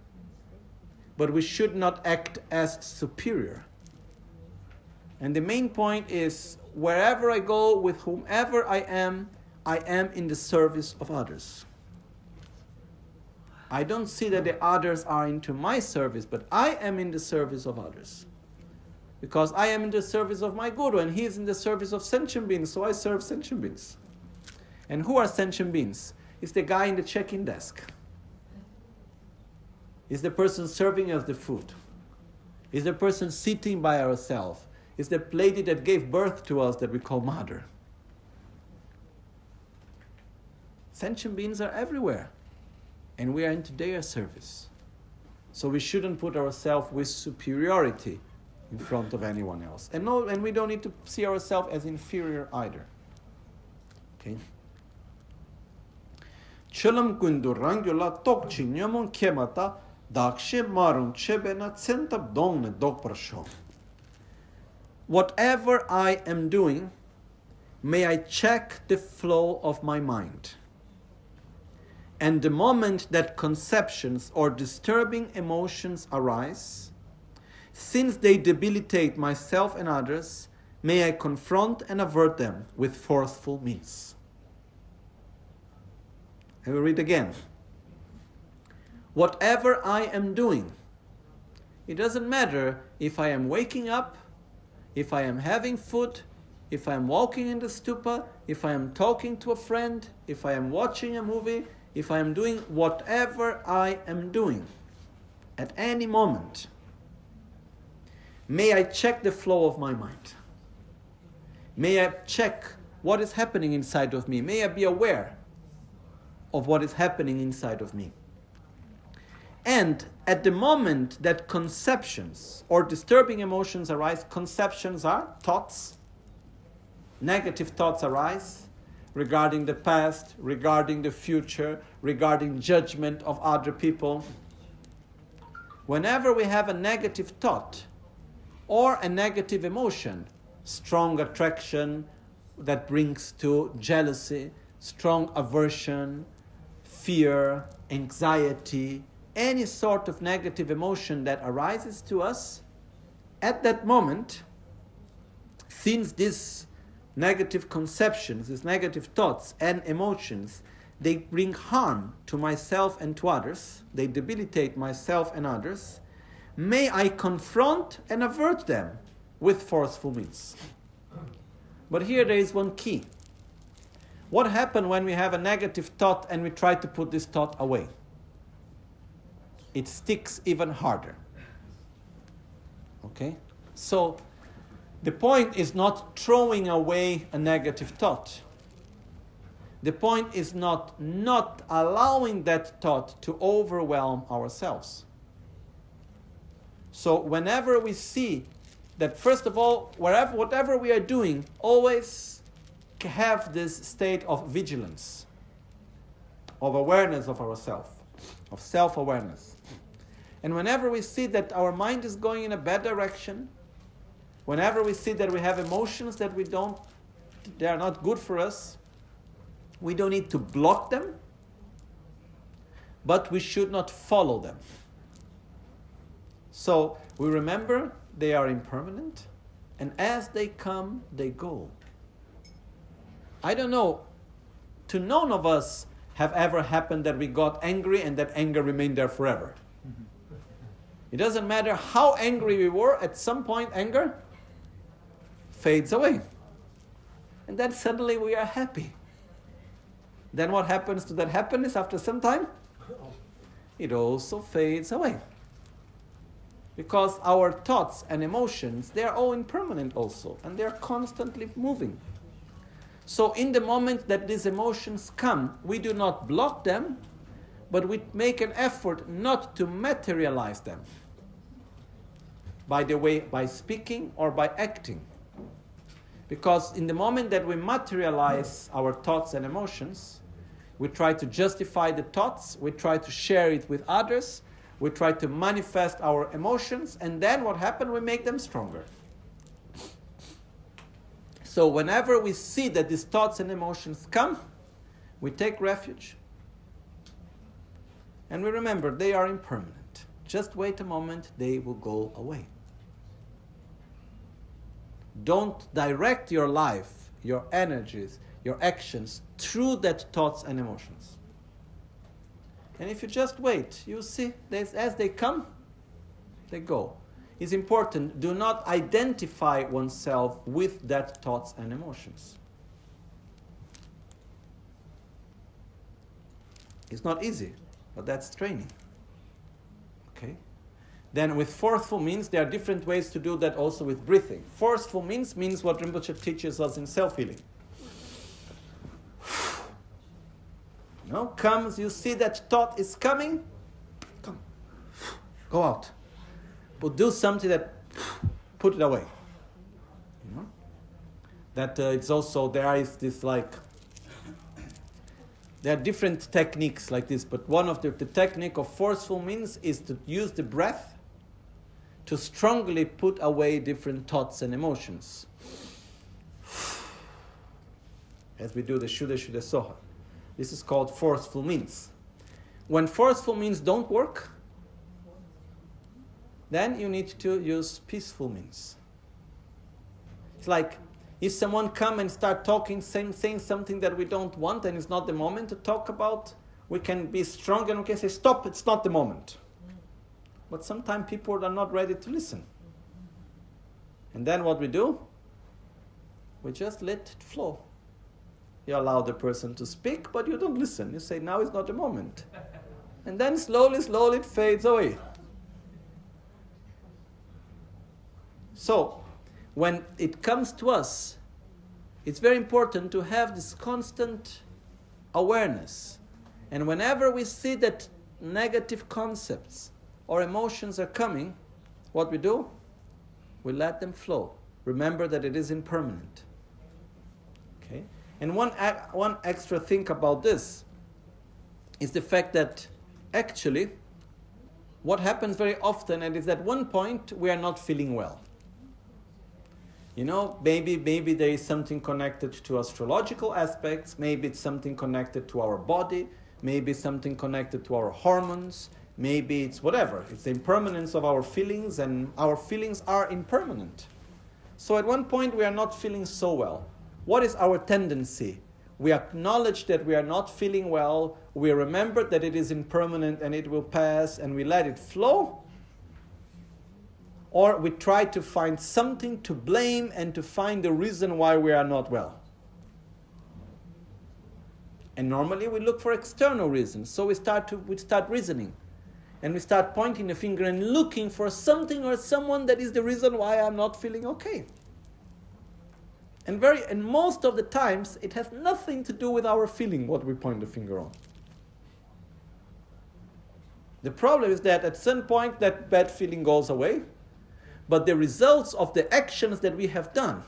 but we should not act as superior. And the main point is, wherever I go, with whomever I am in the service of others. I don't see that the others are into my service, but I am in the service of others. Because I am in the service of my Guru, and he is in the service of sentient beings, so I serve sentient beings. And who are sentient beings? It's the guy in the check-in desk. It's the person serving us the food. It's the person sitting by ourselves. It's the lady that gave birth to us that we call mother. Sentient beings are everywhere, and we are into their service. So we shouldn't put ourselves with superiority in front of anyone else. And we don't need to see ourselves as inferior either. Okay. Chilam kundu rangula tokchi nyamon kemata dakshe marun chebena centab dongne dokprasho. Whatever I am doing, may I check the flow of my mind. And the moment that conceptions or disturbing emotions arise, since they debilitate myself and others, may I confront and avert them with forceful means. I will read again. Whatever I am doing, it doesn't matter if I am waking up, if I am having food, if I am walking in the stupa, if I am talking to a friend, if I am watching a movie, if I am doing whatever I am doing at any moment, may I check the flow of my mind. May I check what is happening inside of me. May I be aware of what is happening inside of me. And at the moment that conceptions or disturbing emotions arise, conceptions are thoughts, negative thoughts arise regarding the past, regarding the future, regarding judgment of other people. Whenever we have a negative thought or a negative emotion, strong attraction that brings to jealousy, strong aversion, fear, anxiety, any sort of negative emotion that arises to us, at that moment, since these negative conceptions, these negative thoughts and emotions, they bring harm to myself and to others, they debilitate myself and others, may I confront and avert them with forceful means. But here there is one key. What happens when we have a negative thought and we try to put this thought away? It sticks even harder. Okay? So, the point is not throwing away a negative thought. The point is not allowing that thought to overwhelm ourselves. So whenever we see that, first of all, whatever we are doing, always have this state of vigilance, of awareness of ourselves, of self-awareness. And whenever we see that our mind is going in a bad direction, whenever we see that we have emotions that they are not good for us, we don't need to block them, but we should not follow them. So we remember they are impermanent, and as they come, they go. I don't know, to none of us have ever happened that we got angry and that anger remained there forever. It doesn't matter how angry we were, at some point anger fades away. And then suddenly we are happy. Then what happens to that happiness after some time? It also fades away. Because our thoughts and emotions, they are all impermanent also, and they are constantly moving. So in the moment that these emotions come, we do not block them, but we make an effort not to materialize them. By speaking or by acting. Because in the moment that we materialize our thoughts and emotions, we try to justify the thoughts, we try to share it with others, we try to manifest our emotions, and then what happens? We make them stronger. So whenever we see that these thoughts and emotions come, we take refuge. And we remember they are impermanent. Just wait a moment, they will go away. Don't direct your life, your energies, your actions through that thoughts and emotions. And if you just wait, you see, as they come, they go. It's important, do not identify oneself with that thoughts and emotions. It's not easy, but that's training. Okay? Then with forceful means, there are different ways to do that also with breathing. Forceful means what Rinpoche teaches us in self-healing. Comes, you see that thought is coming, come, go out. But do something that, put it away. That it's also, there is this like There are different techniques like this, but one of the technique of forceful means is to use the breath to strongly put away different thoughts and emotions. As we do the Shuddha Shuddha Soha. This is called forceful means. When forceful means don't work, then you need to use peaceful means. It's like if someone come and start talking, saying something that we don't want and it's not the moment to talk about, we can be strong and we can say, stop, it's not the moment. But sometimes people are not ready to listen. And then what we do? We just let it flow. You allow the person to speak, but you don't listen. You say, now is not the moment. And then slowly it fades away. So, when it comes to us, it's very important to have this constant awareness. And whenever we see that negative concepts or emotions are coming, what we do? We let them flow. Remember that it is impermanent. Okay? And one extra thing about this is the fact that actually what happens very often is at one point we are not feeling well. You know, maybe there is something connected to astrological aspects, maybe it's something connected to our body, maybe something connected to our hormones, maybe it's whatever. It's the impermanence of our feelings, and our feelings are impermanent. So at one point we are not feeling so well. What is our tendency? We acknowledge that we are not feeling well, we remember that it is impermanent and it will pass, and we let it flow. Or we try to find something to blame and to find the reason why we are not well. And normally we look for external reasons. So we start reasoning. And we start pointing the finger and looking for something or someone that is the reason why I'm not feeling okay. And most of the times, it has nothing to do with our feeling, what we point the finger on. The problem is that at some point, that bad feeling goes away, but the results of the actions that we have done,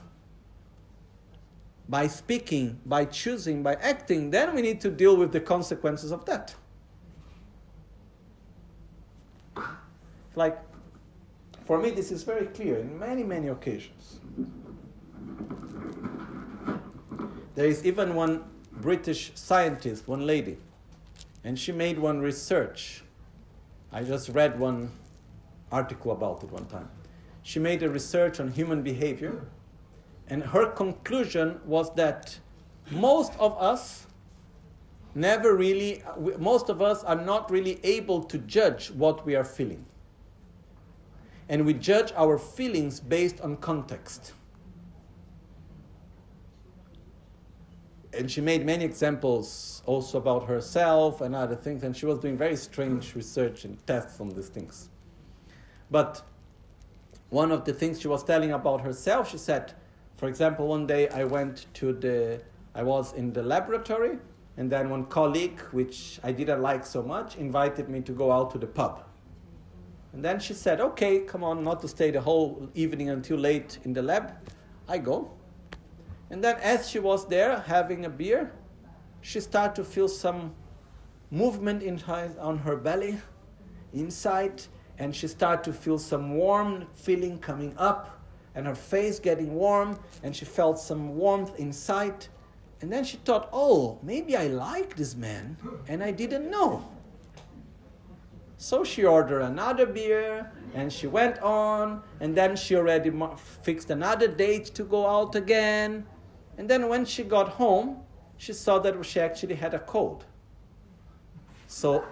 by speaking, by choosing, by acting, then we need to deal with the consequences of that. Like, for me, this is very clear in many, many occasions. There is even one British scientist, one lady, and she made one research. I just read one article about it one time. She made a research on human behavior, and her conclusion was that most of us are not really able to judge what we are feeling. And we judge our feelings based on context. And she made many examples also about herself and other things, and she was doing very strange research and tests on these things. But one of the things she was telling about herself, she said, for example, one day I was in the laboratory, and then one colleague, which I didn't like so much, invited me to go out to the pub. And then she said, okay, come on, not to stay the whole evening until late in the lab. I go. And then as she was there having a beer, she started to feel some movement on her belly, inside, and she started to feel some warm feeling coming up, and her face getting warm, and she felt some warmth inside. And then she thought, oh, maybe I like this man, and I didn't know. So she ordered another beer, and she went on, and then she already fixed another date to go out again. And then when she got home, she saw that she actually had a cold. So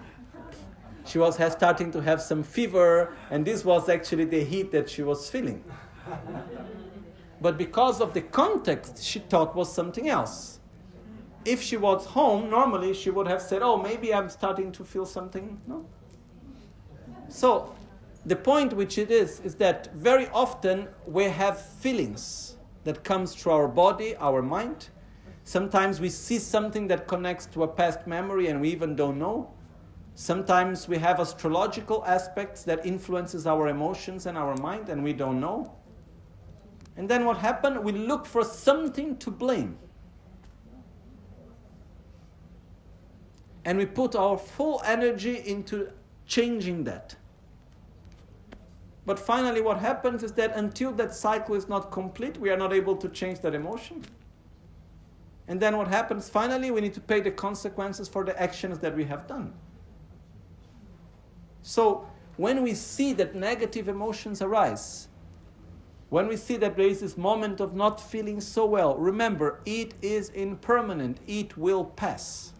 she was starting to have some fever, and this was actually the heat that she was feeling. But because of the context, she thought was something else. If she was home, normally she would have said, oh, maybe I'm starting to feel something. No? So the point which it is that very often we have feelings that comes through our body, our mind. Sometimes we see something that connects to a past memory and we even don't know. Sometimes we have astrological aspects that influences our emotions and our mind and we don't know. And then what happened? We look for something to blame. and we put our full energy into changing that. But finally what happens is that until that cycle is not complete, we are not able to change that emotion. And then what happens finally, we need to pay the consequences for the actions that we have done. So when we see that negative emotions arise, when we see that there is this moment of not feeling so well, remember, it is impermanent, it will pass.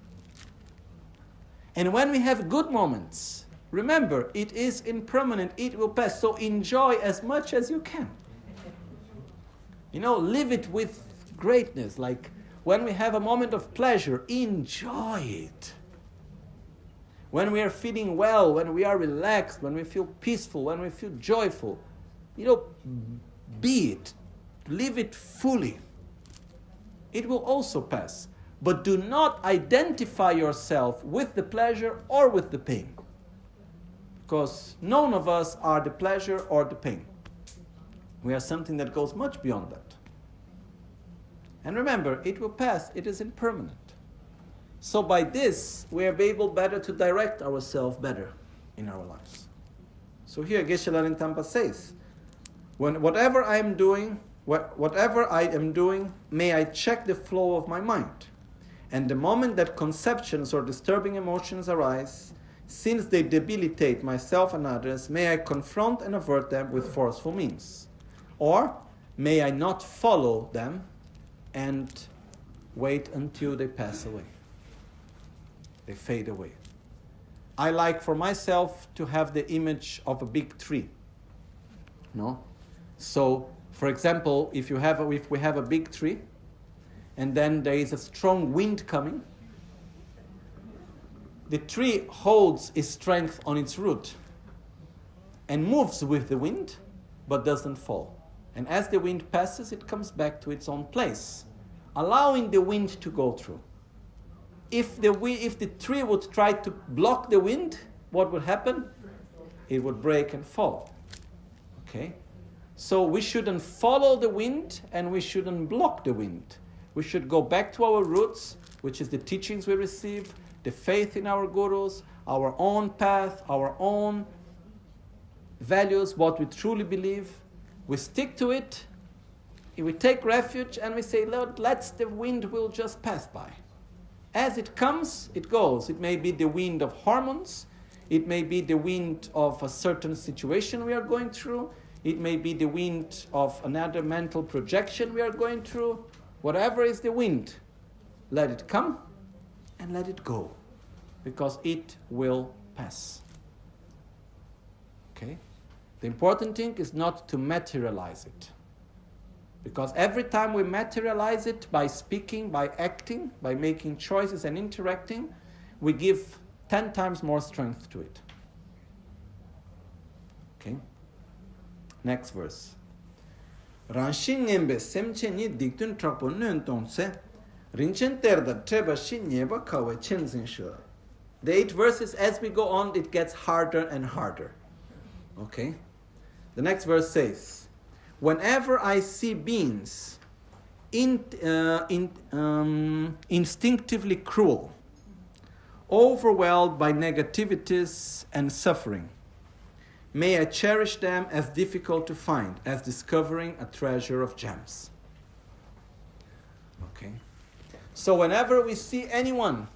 And when we have good moments, remember, it is impermanent, it will pass. So enjoy as much as you can. Live it with greatness. Like when we have a moment of pleasure, enjoy it. When we are feeling well, when we are relaxed, when we feel peaceful, when we feel joyful, be it. Live it fully. It will also pass. But do not identify yourself with the pleasure or with the pain. Because none of us are the pleasure or the pain. We are something that goes much beyond that. And remember, it will pass. It is impermanent. So by this, we are able better to direct ourselves better in our lives. So here, Geshe Larin Tampa says, whatever I am doing, may I check the flow of my mind. And the moment that conceptions or disturbing emotions arise, since they debilitate myself and others, may I confront and avert them with forceful means. Or may I not follow them and wait until they pass away. They fade away. I like for myself to have the image of a big tree. So, for example, if we have a big tree, and then there is a strong wind coming, the tree holds its strength on its root and moves with the wind, but doesn't fall. And as the wind passes, it comes back to its own place, allowing the wind to go through. If the tree would try to block the wind, what would happen? It would break and fall. Okay? So we shouldn't follow the wind and we shouldn't block the wind. We should go back to our roots, which is the teachings we receive, the faith in our gurus, our own path, our own values, what we truly believe. We stick to it, we take refuge, and we say, Lord, the wind will just pass by. As it comes, it goes. It may be the wind of hormones. It may be the wind of a certain situation we are going through. It may be the wind of another mental projection we are going through. Whatever is the wind, let it come and let it go, because it will pass. Okay? The important thing is not to materialize it. Because every time we materialize it by speaking, by acting, by making choices and interacting, we give 10 times more strength to it. Okay? Next verse. Ranshin ngembe semche ni diktun trapo nön tongse rinchen terda treba shin nyeba kawe chenzin shu. The 8 verses, as we go on, it gets harder and harder. Okay? The next verse says, whenever I see beings instinctively cruel, overwhelmed by negativities and suffering, may I cherish them as difficult to find as discovering a treasure of gems. Okay? So whenever we see anyone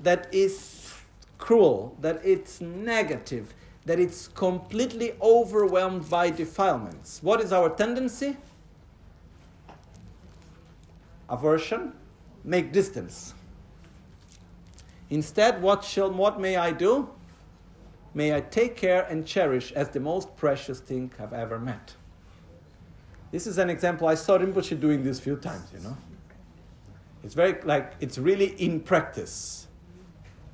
that is cruel, that it's negative, that it's completely overwhelmed by defilements, what is our tendency? Aversion, make distance. Instead, what may I do? May I take care and cherish as the most precious thing I've ever met. This is an example. I saw Rinpoche doing this a few times, It's it's really in practice.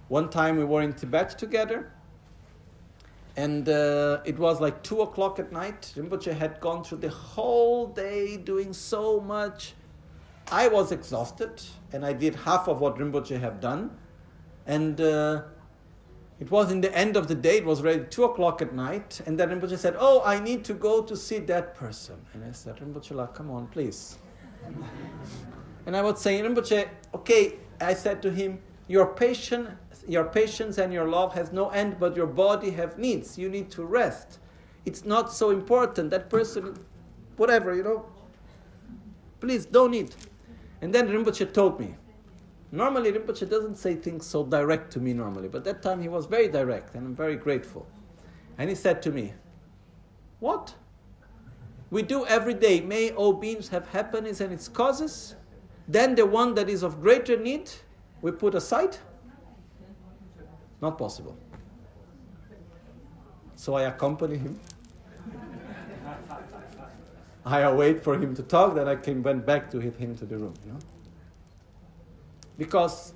One time we were in Tibet together, and it was 2 o'clock at night. Rinpoche had gone through the whole day doing so much. I was exhausted, and I did half of what Rinpoche had done. And it was in the end of the day, it was already 2 o'clock at night, and then Rinpoche said, oh, I need to go to see that person. And I said, Rinpoche, come on, please. And I was saying, Rinpoche, okay, I said to him, Your patience and your love has no end, but your body have needs. You need to rest. It's not so important. That person, whatever, please don't eat. And then Rinpoche told me. Normally Rinpoche doesn't say things so direct to me normally, but that time he was very direct, and I'm very grateful. And he said to me, what? We do every day, may all beings have happiness and its causes. Then the one that is of greater need, we put aside? Not possible. So I accompany him. I wait for him to talk, then I went back to him to the room. Because,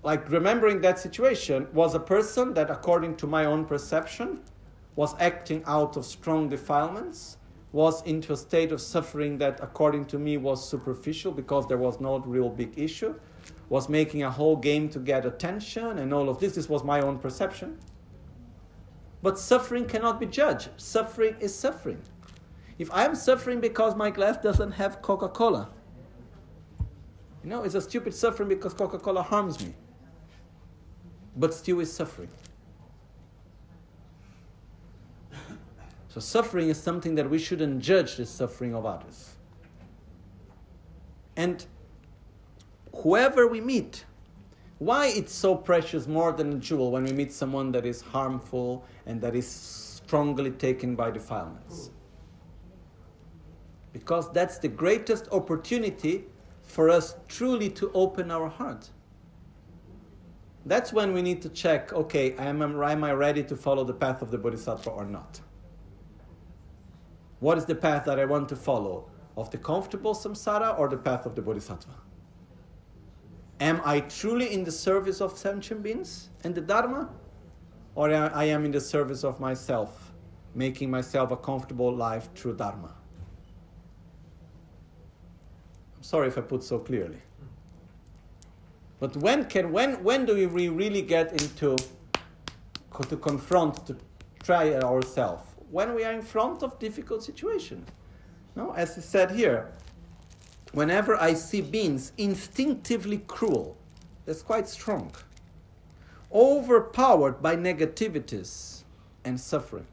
remembering that situation was a person that, according to my own perception, was acting out of strong defilements, was into a state of suffering that, according to me, was superficial because there was no real big issue, was making a whole game to get attention and all of this. This was my own perception. But suffering cannot be judged. Suffering is suffering. If I'm suffering because my glass doesn't have Coca-Cola, it's a stupid suffering because Coca-Cola harms me. But still is suffering. So suffering is something that we shouldn't judge the suffering of others. And whoever we meet, why it's so precious more than a jewel when we meet someone that is harmful and that is strongly taken by defilements? Because that's the greatest opportunity for us truly to open our heart. That's when we need to check, okay, am I ready to follow the path of the Bodhisattva or not? What is the path that I want to follow? Of the comfortable samsara or the path of the Bodhisattva? Am I truly in the service of sentient beings and the Dharma? Or I am in the service of myself, making myself a comfortable life through Dharma? I'm sorry if I put so clearly. But when do we really get to confront, to try ourselves? When we are in front of difficult situations. No? As he said here, whenever I see beings instinctively cruel, that's quite strong, overpowered by negativities and suffering,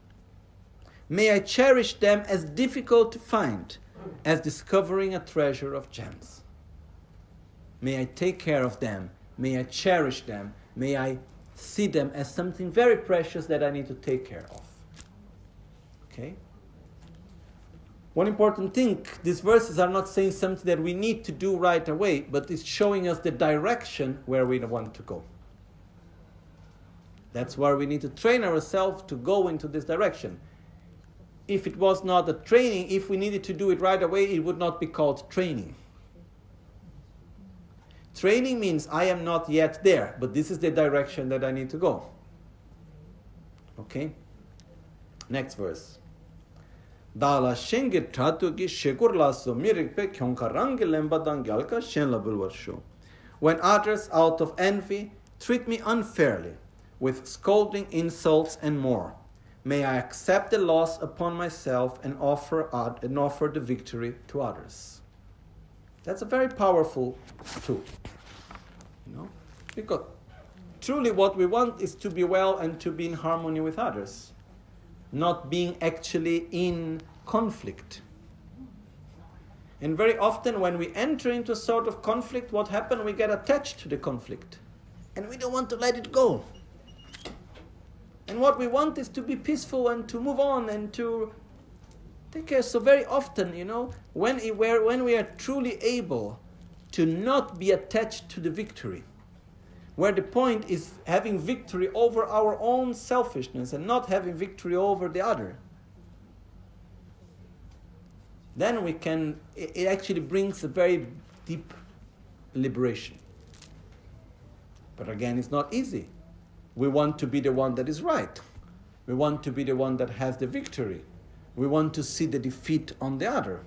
may I cherish them as difficult to find as discovering a treasure of gems. May I take care of them, may I cherish them, may I see them as something very precious that I need to take care of. Okay? One important thing, these verses are not saying something that we need to do right away, but it's showing us the direction where we want to go. That's where we need to train ourselves to go into this direction. If it was not a training, if we needed to do it right away, it would not be called training. Training means I am not yet there, but this is the direction that I need to go. Okay? Next verse. Dala shenge tratu ki shekur laso mirikpe kyonkarangi lembadan gyalka shen labulwarsho. When others out of envy treat me unfairly, with scolding, insults, and more, may I accept the loss upon myself and offer the victory to others. That's a very powerful tool. Because truly what we want is to be well and to be in harmony with others, not being actually in conflict. And very often when we enter into a sort of conflict, what happens? We get attached to the conflict. And we don't want to let it go. And what we want is to be peaceful and to move on and to take care. So very often, when we are truly able to not be attached to the victory, where the point is having victory over our own selfishness and not having victory over the other, then it actually brings a very deep liberation. But again, it's not easy. We want to be the one that is right. We want to be the one that has the victory. We want to see the defeat on the other.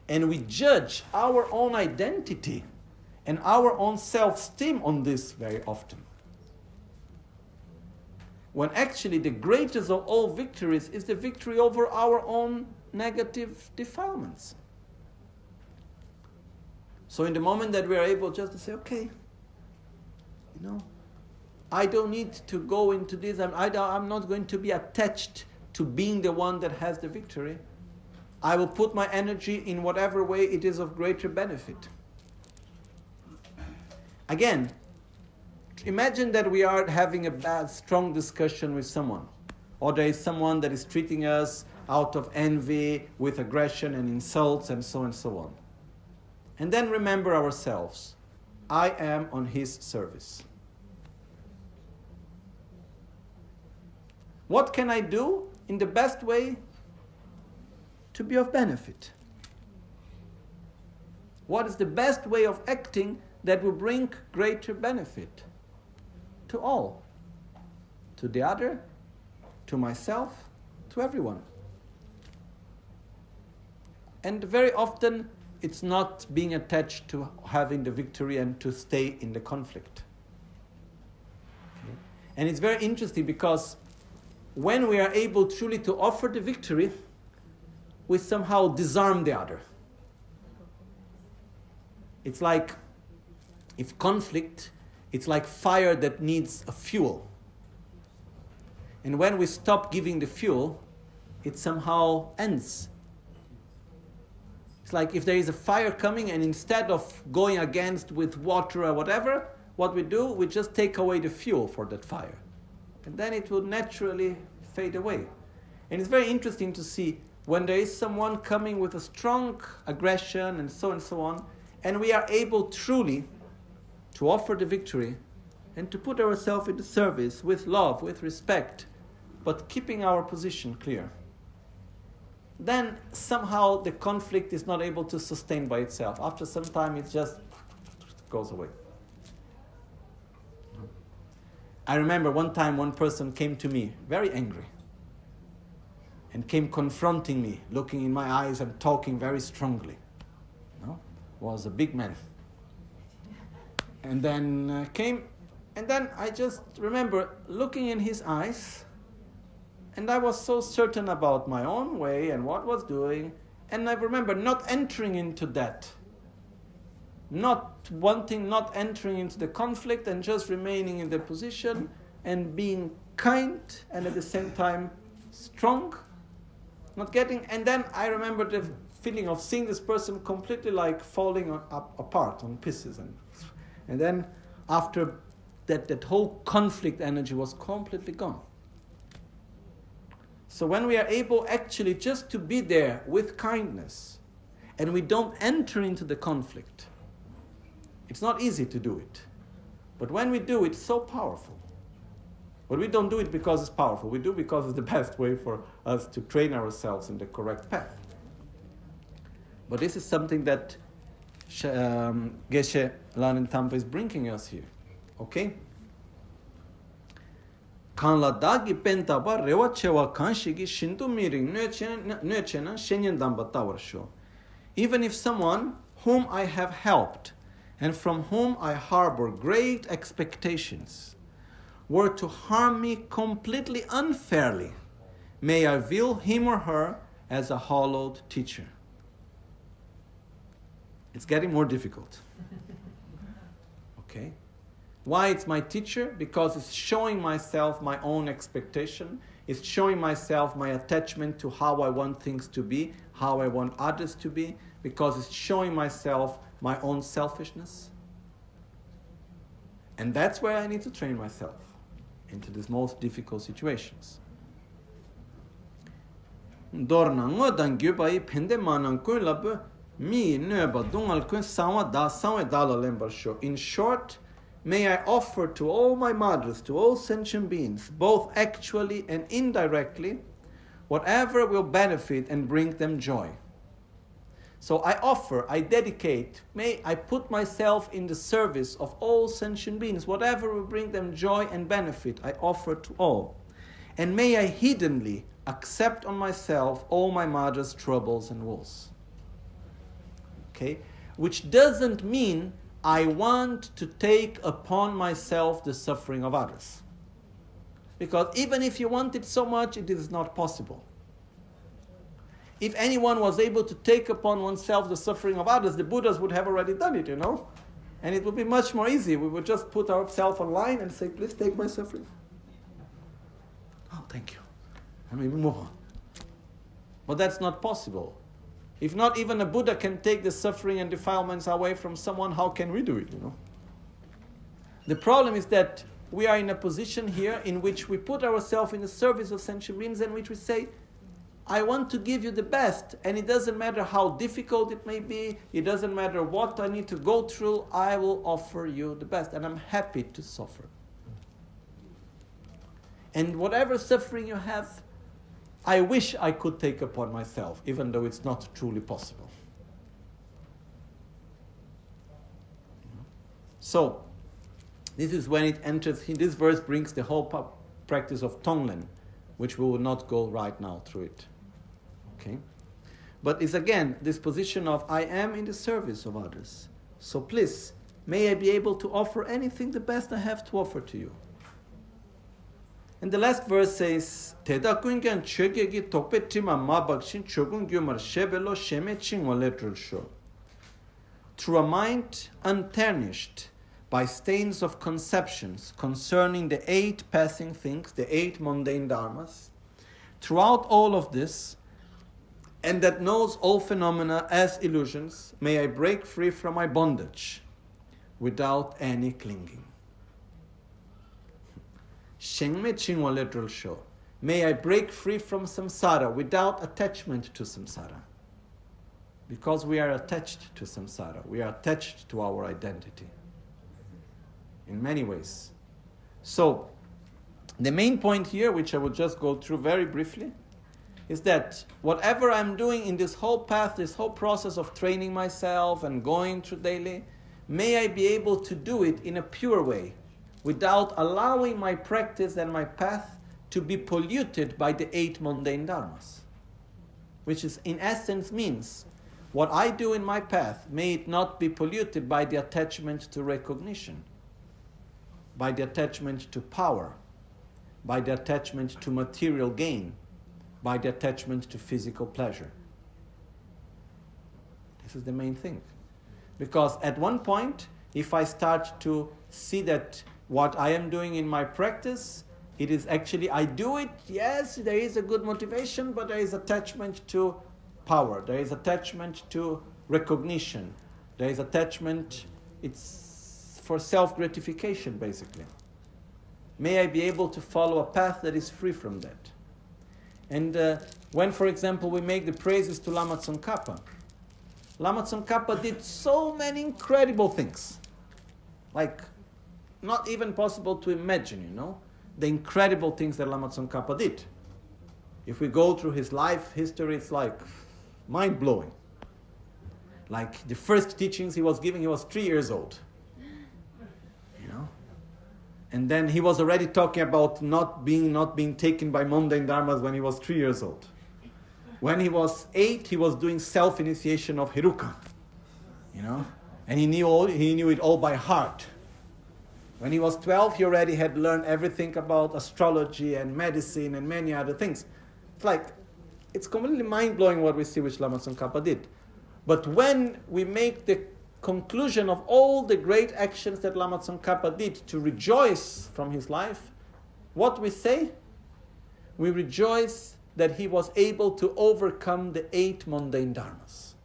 And we judge our own identity and our own self-esteem on this very often. When actually the greatest of all victories is the victory over our own negative defilements. So in the moment that we are able just to say, okay, I don't need to go into this. I'm not going to be attached to being the one that has the victory. I will put my energy in whatever way it is of greater benefit. Again, imagine that we are having a bad, strong discussion with someone, or there is someone that is treating us out of envy, with aggression and insults and so on. And then remember ourselves. I am on his service. What can I do in the best way to be of benefit? What is the best way of acting that will bring greater benefit to all? To the other, to myself, to everyone. And very often, it's not being attached to having the victory and to stay in the conflict. And it's very interesting because when we are able truly to offer the victory, we somehow disarm the other. It's like, if conflict, it's like fire that needs a fuel. And when we stop giving the fuel, it somehow ends. It's like if there is a fire coming and instead of going against with water or whatever, what we do, we just take away the fuel for that fire. And then it will naturally fade away. And it's very interesting to see when there is someone coming with a strong aggression and so on, and we are able truly to offer the victory and to put ourselves in the service with love, with respect, but keeping our position clear. Then somehow the conflict is not able to sustain by itself. After some time it just goes away. I remember one time one person came to me very angry and came confronting me, looking in my eyes and talking very strongly. Was a big man. And then I just remember looking in his eyes, and I was so certain about my own way and what was doing, and I remember not entering into that, not entering into the conflict and just remaining in the position and being kind and at the same time strong, and then I remember the feeling of seeing this person completely like falling apart on pieces, and then after that whole conflict energy was completely gone. So when we are able actually just to be there with kindness and we don't enter into the conflict, it's not easy to do it. But when we do, it's so powerful. But we don't do it because it's powerful. We do it because it's the best way for us to train ourselves in the correct path. But this is something that Geshe Lanen Tampa is bringing us here. Okay? Kanla dagi pentaba rewa chewa kanshigi shintu miring nöchena shenyen damba tawarsho. Even if someone whom I have helped and from whom I harbor great expectations were to harm me completely unfairly, may I view him or her as a hallowed teacher. It's getting more difficult. Okay? Why it's my teacher? Because it's showing myself my own expectation. It's showing myself my attachment to how I want things to be, how I want others to be, because it's showing myself my own selfishness. And that's where I need to train myself into these most difficult situations. In short, may I offer to all my mothers, to all sentient beings, both actually and indirectly, whatever will benefit and bring them joy. So I offer, I dedicate, may I put myself in the service of all sentient beings, whatever will bring them joy and benefit, I offer to all. And may I hiddenly accept on myself all my mother's troubles and woes. Okay? Which doesn't mean I want to take upon myself the suffering of others. Because even if you want it so much, it is not possible. If anyone was able to take upon oneself the suffering of others, the Buddhas would have already done it, And it would be much more easy. We would just put ourselves online and say, please take my suffering. Oh, thank you. And we move on. But that's not possible. If not even a Buddha can take the suffering and defilements away from someone, how can we do it, The problem is that we are in a position here in which we put ourselves in the service of sentient beings, in which we say, I want to give you the best, and it doesn't matter how difficult it may be, it doesn't matter what I need to go through, I will offer you the best, and I'm happy to suffer. And whatever suffering you have, I wish I could take upon myself, even though it's not truly possible. So, this is when it enters, this verse brings the whole practice of Tonglen, which we will not go right now through it. Okay? But it's again this position of I am in the service of others. So please, may I be able to offer anything the best I have to offer to you. And the last verse says, through a mind untarnished by stains of conceptions concerning the 8 passing things, the 8 mundane dharmas, throughout all of this, and that knows all phenomena as illusions, may I break free from my bondage without any clinging. May I break free from samsara without attachment to samsara. Because we are attached to samsara, we are attached to our identity. In many ways. So, the main point here, which I will just go through very briefly, is that whatever I'm doing in this whole path, this whole process of training myself and going through daily, may I be able to do it in a pure way, without allowing my practice and my path to be polluted by the 8 mundane dharmas. Which is, in essence, means, what I do in my path, may it not be polluted by the attachment to recognition, by the attachment to power, by the attachment to material gain, by the attachment to physical pleasure. This is the main thing. Because at one point, if I start to see that what I am doing in my practice, it is actually, I do it, yes, there is a good motivation, but there is attachment to power, there is attachment to recognition, there is attachment, it's for self-gratification, basically. May I be able to follow a path that is free from that. And when, for example, we make the praises to Lama Tsongkhapa, Lama Tsongkhapa did so many incredible things. Like, not even possible to imagine, the incredible things that Lama Tsongkhapa did. If we go through his life history, it's like mind-blowing. Like the first teachings he was giving, he was 3 years old. And then he was already talking about not being taken by mundane dharmas when he was 3 years old. When he was 8, he was doing self-initiation of Heruka. And he knew it all by heart. When he was 12, he already had learned everything about astrology and medicine and many other things. It's completely mind-blowing what we see which Lama Tsongkhapa did. But when we make the conclusion of all the great actions that Lama Tsongkhapa did to rejoice from his life, what we say? We rejoice that he was able to overcome the 8 mundane dharmas.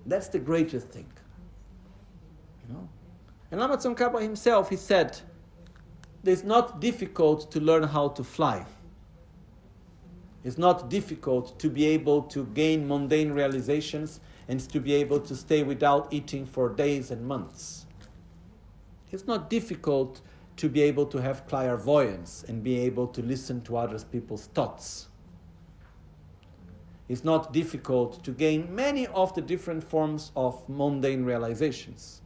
That's the greatest thing. And Lama Tsongkhapa himself, he said, it's not difficult to learn how to fly. It's not difficult to be able to gain mundane realizations and to be able to stay without eating for days and months. It's not difficult to be able to have clairvoyance and be able to listen to other people's thoughts. It's not difficult to gain many of the different forms of mundane realizations.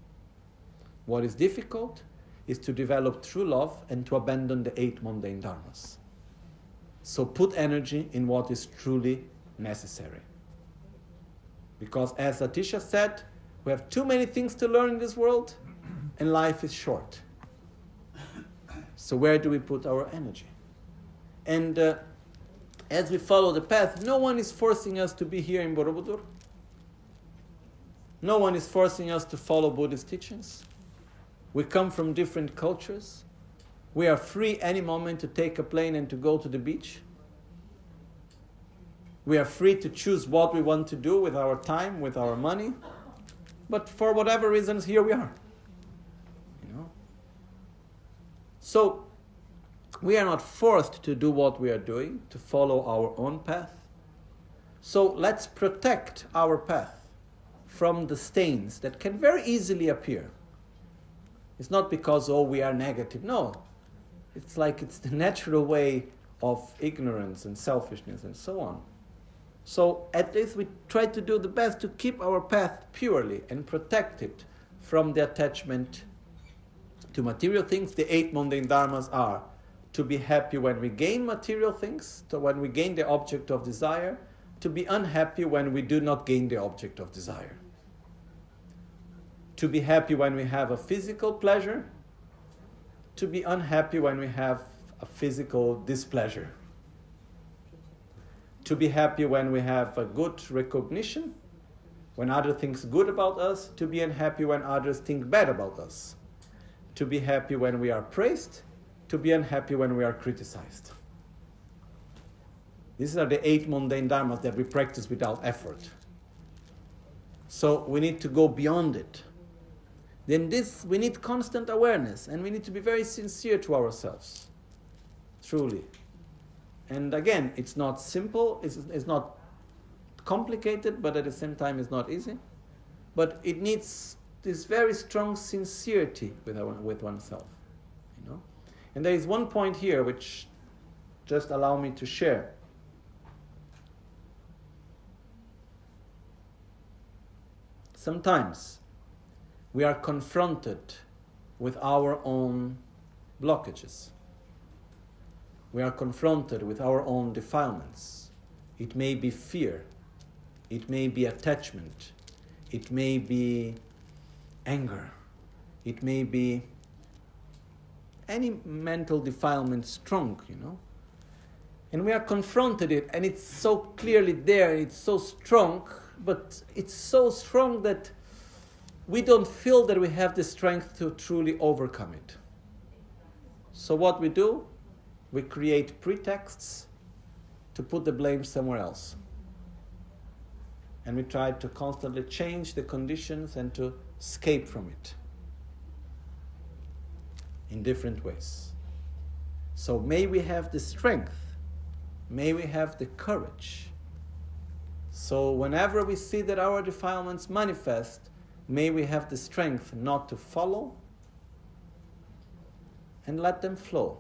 What is difficult is to develop true love and to abandon the 8 mundane dharmas. So put energy in what is truly necessary. Because as Atisha said, we have too many things to learn in this world and life is short. So where do we put our energy? And as we follow the path, no one is forcing us to be here in Borobudur. No one is forcing us to follow Buddhist teachings. We come from different cultures. We are free any moment to take a plane and to go to the beach. We are free to choose what we want to do with our time, with our money. But for whatever reasons, here we are. So, we are not forced to do what we are doing, to follow our own path. So, let's protect our path from the stains that can very easily appear. It's not because, we are negative. No. It's like it's the natural way of ignorance and selfishness and so on. So at least we try to do the best to keep our path purely and protect it from the attachment to material things. The 8 mundane dharmas are to be happy when we gain material things, so when we gain the object of desire, to be unhappy when we do not gain the object of desire. To be happy when we have a physical pleasure, to be unhappy when we have a physical displeasure. To be happy when we have a good recognition, when others think good about us, to be unhappy when others think bad about us. To be happy when we are praised, to be unhappy when we are criticized. These are the 8 mundane dharmas that we practice without effort. So we need to go beyond it. Then we need constant awareness, and we need to be very sincere to ourselves. Truly. And again, it's not simple, it's not complicated, but at the same time it's not easy. But it needs this very strong sincerity with oneself. And there is one point here which just allow me to share. Sometimes we are confronted with our own blockages. We are confronted with our own defilements. It may be fear. It may be attachment. It may be anger. It may be any mental defilement strong, And we are confronted it, and it's so clearly there, it's so strong, but it's so strong that we don't feel that we have the strength to truly overcome it. So what we do, we create pretexts to put the blame somewhere else. And we try to constantly change the conditions and to escape from it in different ways. So may we have the strength, may we have the courage. So whenever we see that our defilements manifest, may we have the strength not to follow and let them flow.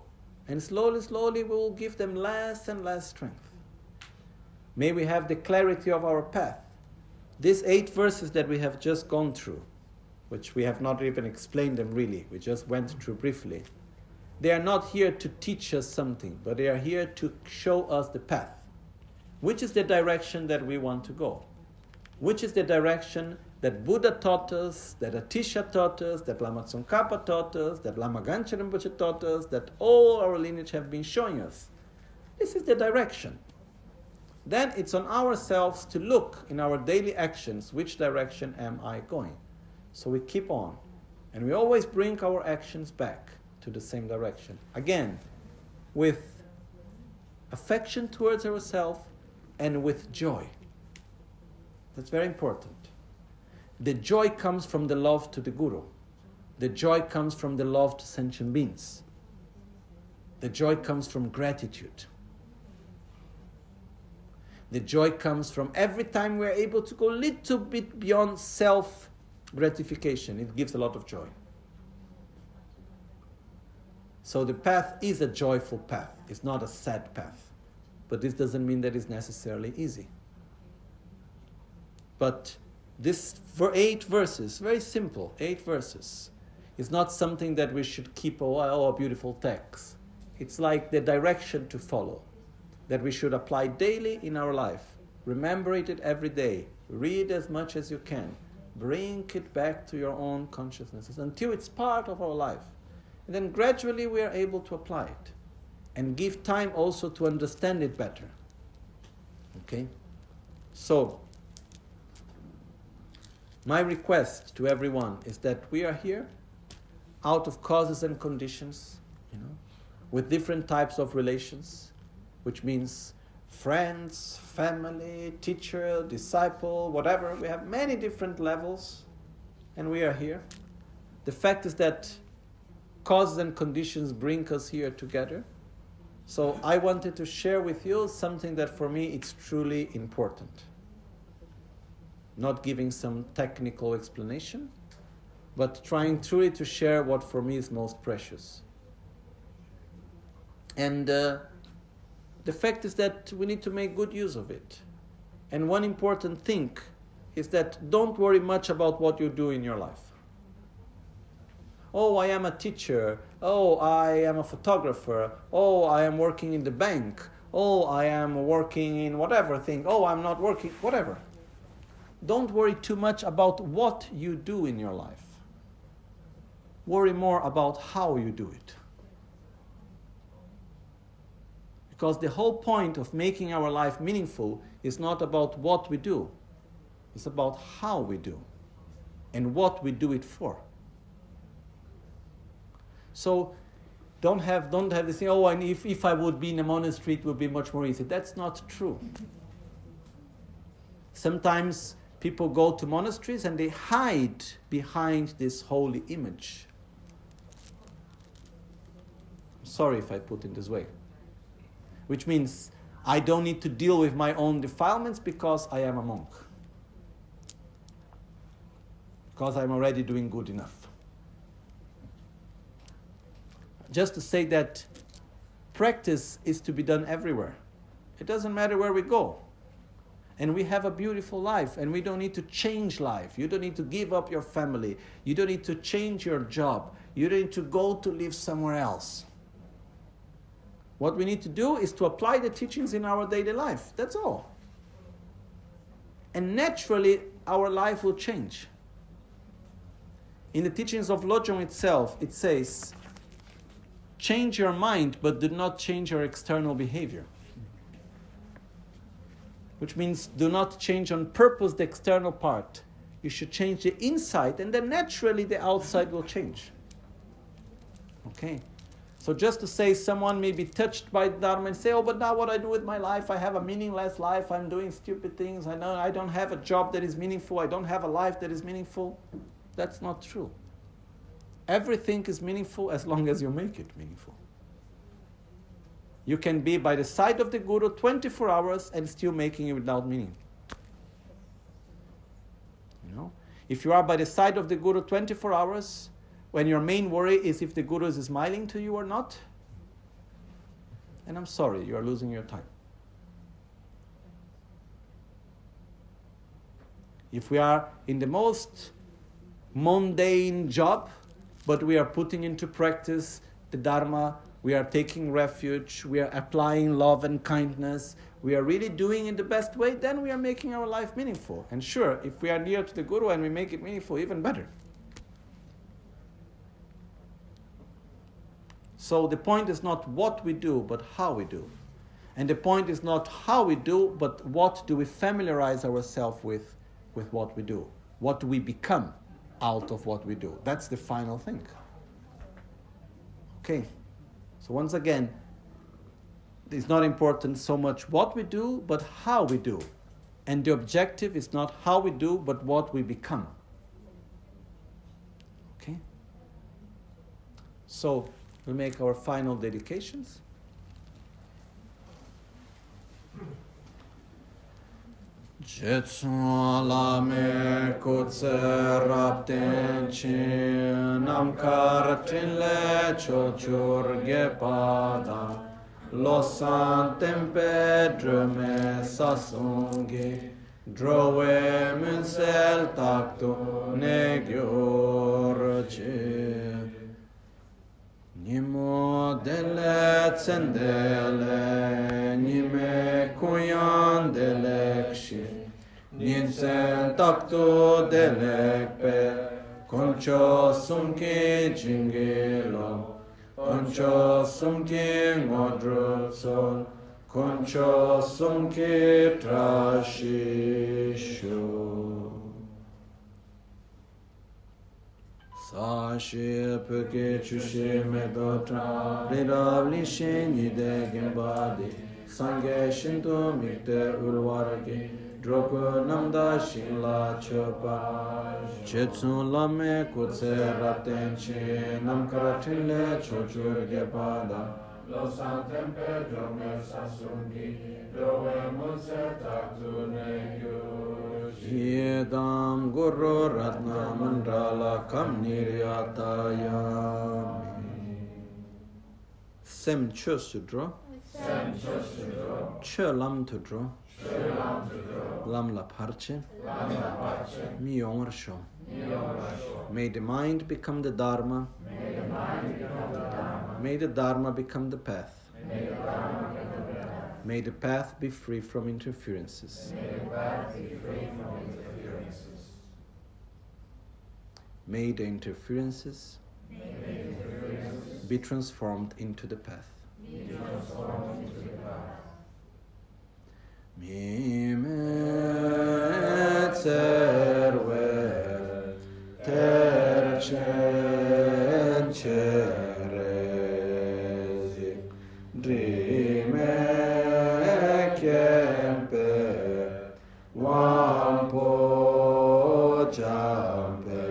And slowly, slowly we will give them less and less strength. May we have the clarity of our path. These 8 verses that we have just gone through, which we have not even explained them really, we just went through briefly, they are not here to teach us something, but they are here to show us the path. Which is the direction that we want to go? Which is the direction that Buddha taught us, that Atisha taught us, that Lama Tsongkhapa taught us, that Lama Ganchen Rinpoche taught us, that all our lineage have been showing us. This is the direction. Then it's on ourselves to look in our daily actions, which direction am I going? So we keep on. And we always bring our actions back to the same direction. Again, with affection towards ourselves and with joy. That's very important. The joy comes from the love to the Guru. The joy comes from the love to sentient beings. The joy comes from gratitude. The joy comes from every time we're able to go a little bit beyond self-gratification. It gives a lot of joy. So the path is a joyful path. It's not a sad path. But this doesn't mean that it's necessarily easy. But this 8 verses, very simple, 8 verses, is not something that we should keep a beautiful text. It's like the direction to follow, that we should apply daily in our life. Remember it every day. Read as much as you can. Bring it back to your own consciousnesses until it's part of our life. And then gradually we are able to apply it and give time also to understand it better. Okay? So, My request to everyone is that we are here out of causes and conditions, with different types of relations, which means friends, family, teacher, disciple, whatever. We have many different levels, and we are here. The fact is that causes and conditions bring us here together. So I wanted to share with you something that for me it's truly important. Not giving some technical explanation, but trying truly to share what for me is most precious. And the fact is that we need to make good use of it. And one important thing is that don't worry much about what you do in your life. Oh, I am a teacher. Oh, I am a photographer. Oh, I am working in the bank. Oh, I am working in whatever thing. Oh, I'm not working, whatever. Don't worry too much about what you do in your life. Worry more about how you do it. Because the whole point of making our life meaningful is not about what we do. It's about how we do and what we do it for. So don't have this thing, oh, and if I would be in a monastery, it would be much more easy. That's not true. Sometimes people go to monasteries and they hide behind this holy image. Sorry if I put it this way. Which means I don't need to deal with my own defilements because I am a monk. Because I'm already doing good enough. Just to say that practice is to be done everywhere. It doesn't matter where we go. And we have a beautiful life, and we don't need to change life. You don't need to give up your family. You don't need to change your job. You don't need to go to live somewhere else. What we need to do is to apply the teachings in our daily life. That's all. And naturally, our life will change. In the teachings of Lojong itself, it says, change your mind, but do not change your external behavior. Which means do not change on purpose the external part. You should change the inside, and then naturally the outside will change. Okay? So just to say someone may be touched by Dharma and say, oh, but now what I do with my life, I have a meaningless life, I'm doing stupid things, I don't have a job that is meaningful, I don't have a life that is meaningful. That's not true. Everything is meaningful as long as you make it meaningful. You can be by the side of the Guru 24 hours and still making it without meaning. If you are by the side of the Guru 24 hours, when your main worry is if the Guru is smiling to you or not, and I'm sorry, you are losing your time. If we are in the most mundane job, but we are putting into practice the Dharma, we are taking refuge, we are applying love and kindness, we are really doing it the best way, then we are making our life meaningful. And sure, if we are near to the Guru and we make it meaningful, even better. So the point is not what we do, but how we do. And the point is not how we do, but what do we familiarize ourselves with what we do. What do we become out of what we do? That's the final thing. Okay. So once again, it's not important so much what we do, but how we do. And the objective is not how we do, but what we become. Okay? So we make our final dedications. Jetsun lame kutse rapten chin nam kartin le chochur gepada losan tempe drome sasungi drove munsel taktu negyorci Nimo dele tsendele, nime kuyan delekshi, ninsen takto delekpe, koncho sumki jingilo, koncho sumki ngodrupson, koncho sumki trashishu. Sashi Puke Chushi Medotra Ridavli Shini de Gimbadi Sange Shinto Mikte Ulwaraki Droku Namda Shinla Chopa Chetsun Lame Kutse Raptenchi Namkaratinle Chochur Gepada Lo Santempe Drome Sasungi Drove Mutse Tatune Yedam Guru Ratna Mandala Kam Niryatayami Sem Chö Sudra Chö Lam Tudra Lam La Parche Mi Yomar Sho. May the mind become the Dharma. May the Dharma become the path. May the path be free from interferences. May the interferences be transformed into the path. Mi me tserwe ter chen cherezi drime kempe wampo jampe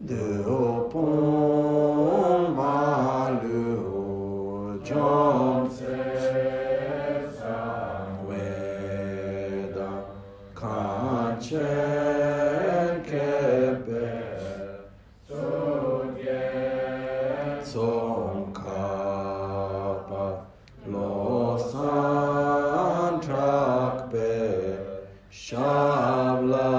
de opon malu jomse Kanchen kepe Tsong kapa Lo san trakpe Shabla